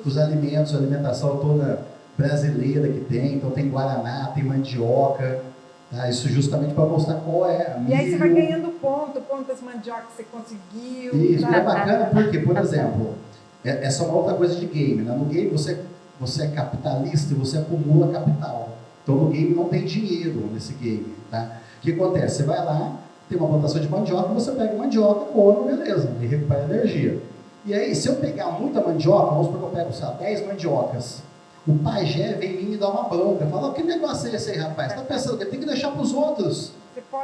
os alimentos, a alimentação toda brasileira que tem, então tem guaraná, tem mandioca, tá? Isso justamente para mostrar qual é a milho. E aí você vai ganhando quantas mandiocas você conseguiu. Isso, é bacana porque, por exemplo, essa é uma outra coisa de game, né? No game você é capitalista e você acumula capital. Então no game não tem dinheiro nesse game, tá? O que acontece? Você vai lá, tem uma plantação de mandioca, você pega mandioca, come, beleza, e recupera energia. E aí, se eu pegar muita mandioca, vamos supor que eu pego, sei lá, 10 mandiocas, o pajé vem em mim e dá uma bronca, fala, que negócio é esse aí, rapaz? Você está pensando que tem que deixar para os outros.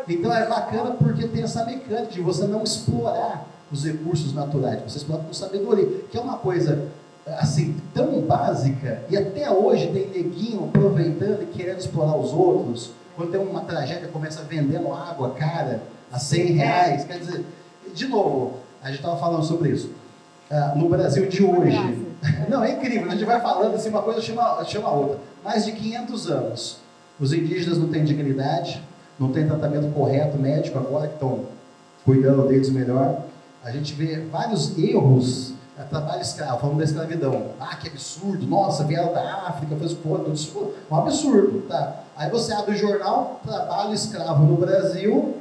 Então é bacana porque tem essa mecânica de você não explorar os recursos naturais, você explora com sabedoria, que é uma coisa assim, tão básica, e até hoje tem neguinho aproveitando e querendo explorar os outros. Quando tem uma tragédia, começa vendendo água cara a R$100, quer dizer, de novo, a gente estava falando sobre isso, no Brasil de hoje, não, é incrível, a gente vai falando assim, uma coisa chama a outra, mais de 500 anos, os indígenas não têm dignidade, não têm tratamento correto médico agora, que estão cuidando deles melhor, a gente vê vários erros, trabalho escravo, falando da escravidão. Ah, que absurdo, nossa, vieram da África, fez tudo isso, um absurdo, tá? Aí você abre o jornal, trabalho escravo no Brasil,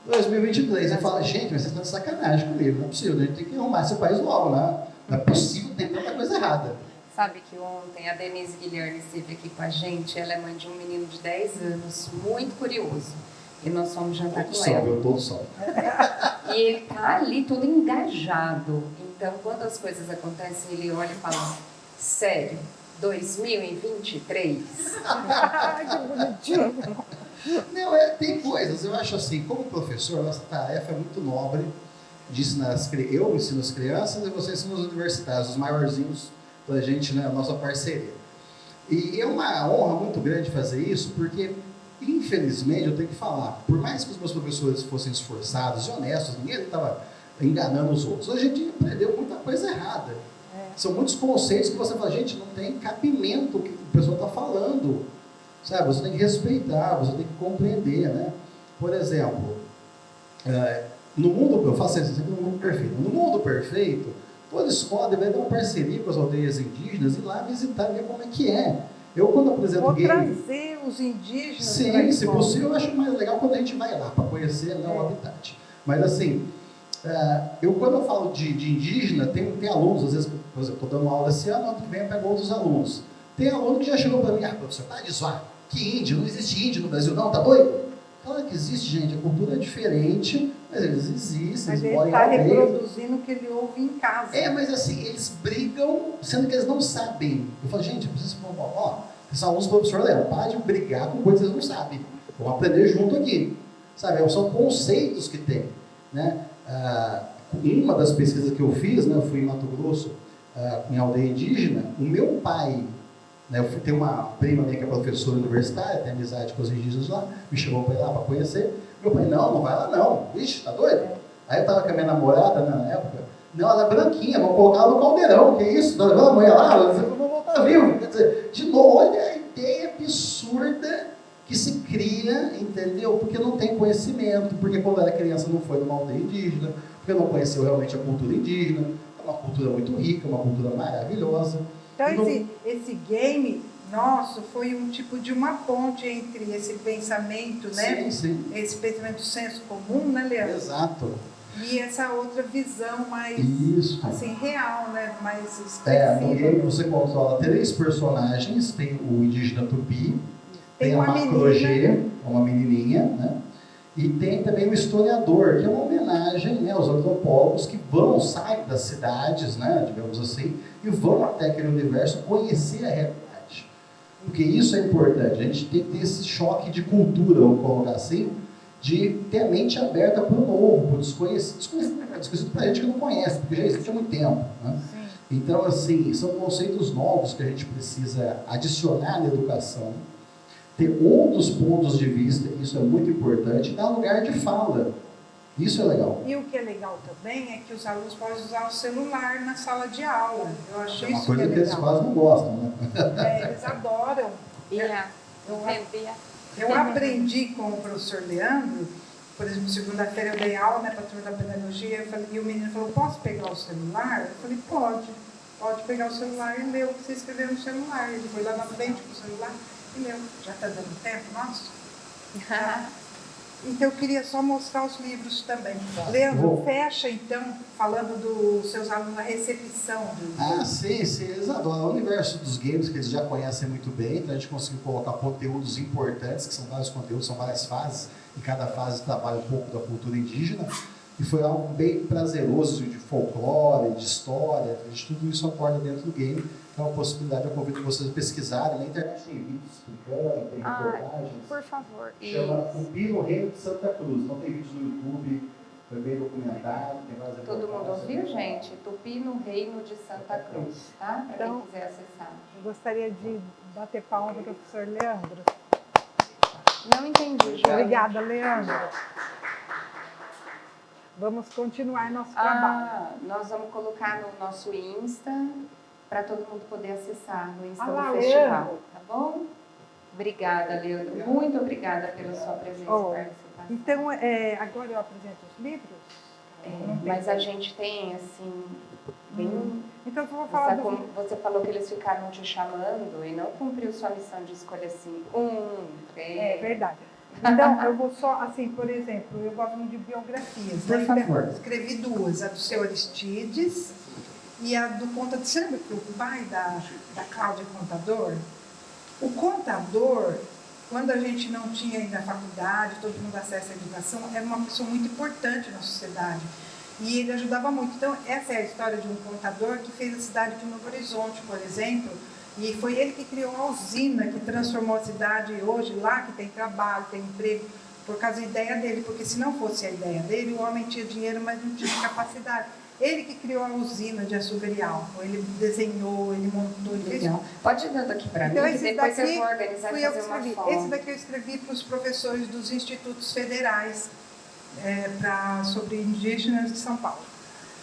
2023, e fala, gente, mas vocês estão de sacanagem comigo, não é possível, a gente tem que arrumar esse país logo, né? Não é possível, tem tanta coisa errada. Sabe que ontem a Denise Guilherme esteve aqui com a gente, ela é mãe de um menino de 10 anos, muito curioso, e nós fomos jantar com ela. Todo sol. E ele tá ali todo engajado, então quando as coisas acontecem, ele olha e fala, sério, 2023? Ai, que bonitinho. Não, tem coisas, eu acho assim, como professor, nossa tarefa é muito nobre de ensinar eu ensino as crianças e você ensina os universitários, os maiorzinhos, pra gente, né, a nossa parceria. E é uma honra muito grande fazer isso, porque, infelizmente, eu tenho que falar, por mais que os meus professores fossem esforçados e honestos, ninguém estava enganando os outros, a gente aprendeu muita coisa errada. São muitos conceitos que você fala, gente, não tem cabimento o que a pessoa está falando. Sabe, você tem que respeitar, você tem que compreender, né? Por exemplo, no mundo, eu faço isso sempre no mundo perfeito. No mundo perfeito, toda escola deveria ter uma parceria com as aldeias indígenas e ir lá visitar, ver como é que é. Eu, quando apresento game... trazer os indígenas. Sim, se possível, eu acho mais legal quando a gente vai lá, para conhecer, né, o habitat. Mas assim, quando eu falo de indígena, tem alunos, às vezes, por exemplo, estou dando aula esse ano, ano que vem eu pego outros alunos. Tem aluno que já chegou para mim, professor, para de zoar, que índio? Não existe índio no Brasil não, tá doido? Claro que existe, gente, a cultura é diferente, mas eles existem, Mas eles ele moram em está aldeia. reproduzindo o que ele ouve em casa. Mas assim, eles brigam, sendo que eles não sabem. Eu falo, gente, eu preciso são alunos do professor Léo, para de brigar com coisas que vocês não sabem. Vamos aprender junto aqui. Sabe, são conceitos que tem, né? Uma das pesquisas que eu fiz, né, eu fui em Mato Grosso, em aldeia indígena, o meu pai, né, eu tenho uma prima minha que é professora universitária, tem amizade com os indígenas lá, me chamou para ir lá para conhecer. Meu pai, não vai lá não, vixe, tá doido? Aí eu estava com a minha namorada, né, na época, não, ela é branquinha, vamos colocar ela no caldeirão, que isso? Tá levando a mãe lá, eu vou voltar vivo. Quer dizer, de novo, olha a ideia absurda que se cria, entendeu? Porque não tem conhecimento, porque quando era criança não foi numa aldeia indígena, porque não conheceu realmente a cultura indígena, é uma cultura muito rica, uma cultura maravilhosa. Então, esse game nosso foi um tipo de uma ponte entre esse pensamento, né? Sim. Esse pensamento do senso comum, né, Leandro? Exato. E essa outra visão mais, assim, real, né? Mais expressiva. No game você controla 3 personagens, tem o indígena Tupi, tem a uma Macro-G, uma menininha, né? E tem também o historiador, que é uma homenagem, né, aos antropólogos que saem das cidades, né, digamos assim, e vão até aquele universo conhecer a realidade. Porque isso é importante, a gente tem que ter esse choque de cultura, vamos colocar assim, de ter a mente aberta para o novo, para o desconhecido para a gente que não conhece, porque já existe há muito tempo. Né? Então, assim, são conceitos novos que a gente precisa adicionar na educação, ter outros pontos de vista, isso é muito importante, dar lugar de fala. Isso é legal. E o que é legal também é que os alunos podem usar o celular na sala de aula. Eu acho É uma isso coisa que que eles quase não gostam, né? Eles adoram. Eu aprendi com o professor Leandro, por exemplo, segunda-feira eu dei aula, né, para a turma da pedagogia, e o menino falou, posso pegar o celular? Eu falei, pode pegar o celular e ler o que você escreveu no celular. Ele foi lá na frente com o celular e leu. Já está dando tempo, nosso? Então eu queria só mostrar os livros também. Leandro, fecha então, falando dos seus alunos na recepção. Sim, eles adoram o universo dos games, que eles já conhecem muito bem, então a gente conseguiu colocar conteúdos importantes, que são vários conteúdos, são várias fases, e cada fase trabalha um pouco da cultura indígena, e foi algo bem prazeroso de folclore, de história, de tudo isso acorda dentro do game. Então, a possibilidade, eu convido vocês a pesquisarem na internet, tem vídeos explicando, tem reportagens. Por favor. Chama Tupi no Reino de Santa Cruz. Não tem vídeos no YouTube, foi bem documentado, tem várias Todo mundo reportagens. ouviu, gente? Tupi no Reino de Santa Cruz, tá? Para quem quiser acessar. Eu gostaria de bater palma para o professor Leandro. Não entendi, Joia. Obrigada, Leandro. Vamos continuar nosso trabalho. Nós vamos colocar no nosso Insta, para todo mundo poder acessar no Insta lá, do festival, Leandro. tá bom? Obrigada, Leandro. Muito obrigada pela sua presença e participação. Então, agora eu apresento os livros. Mas a gente tem, assim, bem... Então, eu vou falar Você falou que eles ficaram te chamando e não cumpriu sua missão de escolher assim, 3... É verdade. Então, eu vou só, assim, por exemplo, eu gosto muito de biografias. Por favor. Escrevi duas, a do seu Aristides e a do contador. Você lembra que o pai da Cláudia Contador? O contador, quando a gente não tinha ainda a faculdade, todo mundo acesso à educação, era uma pessoa muito importante na sociedade. E ele ajudava muito. Então, essa é a história de um contador que fez a cidade de Novo Horizonte, por exemplo, e foi ele que criou a usina, que transformou a cidade hoje lá, que tem trabalho, tem emprego, por causa da ideia dele, porque se não fosse a ideia dele, o homem tinha dinheiro, mas não tinha capacidade. Ele que criou a usina de açúcar e álcool, ele desenhou, ele montou, ele fez. Legal. Pode ir dando aqui para mim, que depois eu vou organizar e fazer uma foto. Esse daqui eu escrevi para os professores dos institutos federais, sobre indígenas de São Paulo.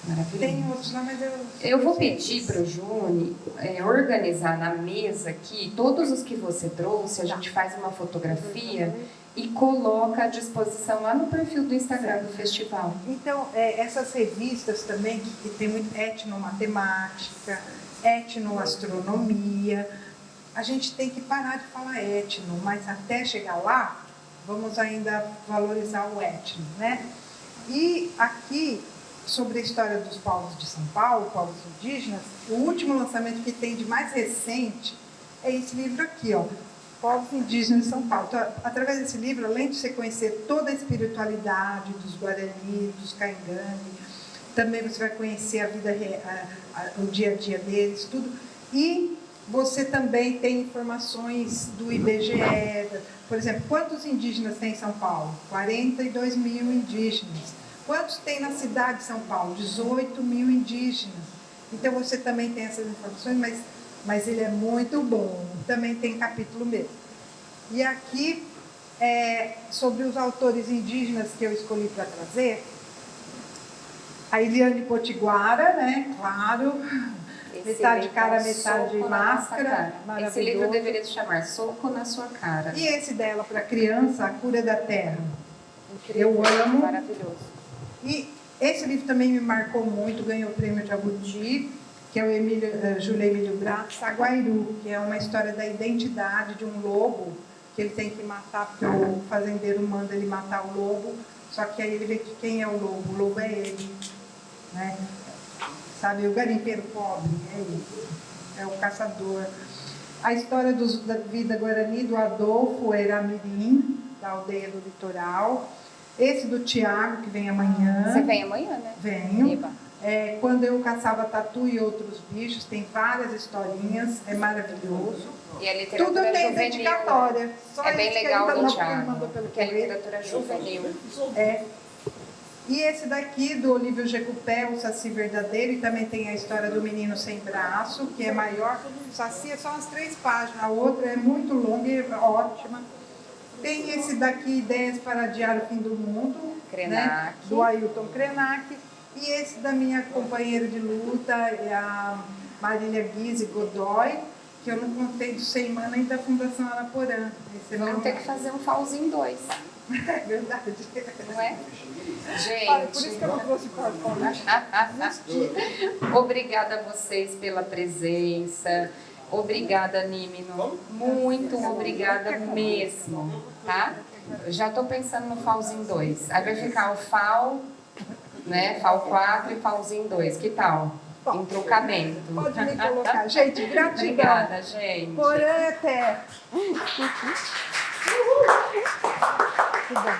Maravilhoso. Tem outros lá, mas eu vou pedir para o Juni organizar na mesa aqui todos os que você trouxe, a gente faz uma fotografia e coloca à disposição lá no perfil do Instagram do festival. Então, essas revistas também, que tem muito etnomatemática, etnoastronomia, a gente tem que parar de falar etno, mas até chegar lá, vamos ainda valorizar o etno, né? E aqui, sobre a história dos povos de São Paulo, povos indígenas, o último lançamento que tem de mais recente é esse livro aqui, ó, Povos Indígenas de São Paulo. Então, através desse livro, além de você conhecer toda a espiritualidade dos Guarani, dos Caingangue, também você vai conhecer a vida, o dia a dia deles, tudo. E você também tem informações do IBGE, por exemplo, quantos indígenas tem em São Paulo? 42 mil indígenas. Quantos tem na cidade de São Paulo? 18 mil indígenas. Então você também tem essas informações, mas ele é muito bom. Também tem capítulo mesmo. E aqui, sobre os autores indígenas que eu escolhi para trazer, a Eliane Potiguara, né? Claro. Metade cara, metade máscara. Esse livro deveria se chamar Soco na Sua Cara. E esse dela para criança, A Cura da Terra. Incrível, eu amo. Maravilhoso. E esse livro também me marcou muito, ganhou o prêmio Jabuti, que é o Júlio Emílio Brato, Saguairu, que é uma história da identidade de um lobo, que ele tem que matar, porque o fazendeiro manda ele matar o lobo, só que aí ele vê que quem é o lobo é ele, né? Sabe, o garimpeiro pobre, é isso, é o caçador. A história da vida guarani, do Adolfo Eramirim, da aldeia do litoral. Esse do Tiago, que vem amanhã. Você vem amanhã, né? Venho. Quando eu caçava tatu e outros bichos, tem várias historinhas, é maravilhoso. E a literatura tudo tem juvenil, dedicatória. É bem legal do Tiago, porque é literatura juvenil. E esse daqui, do Olívio Jecupé, o Saci Verdadeiro, e também tem a história do Menino Sem Braço, que é maior. O Saci é só umas 3 páginas, a outra é muito longa e ótima. Tem esse daqui, Ideias para Adiar o Fim do Mundo, né, do Ailton Krenak. E esse da minha companheira de luta, é a Marília Guise Godoy, que eu não contei do Seimana e da Fundação Araporã. Vamos ter que fazer um Falzinho 2. É verdade. Não é? Gente. Olha, por isso que eu não trouxe PowerPoint. Obrigada a vocês pela presença. Obrigada, Nímino. Muito obrigada mesmo, tá? Já estou pensando no Falzinho 2. Aí vai ficar o Fal, né? Fal 4 e Falzinho 2. Que tal? Em trocamento. Pode me colocar. Gente, gratidão. Obrigada, gente. Porã até. Que bom.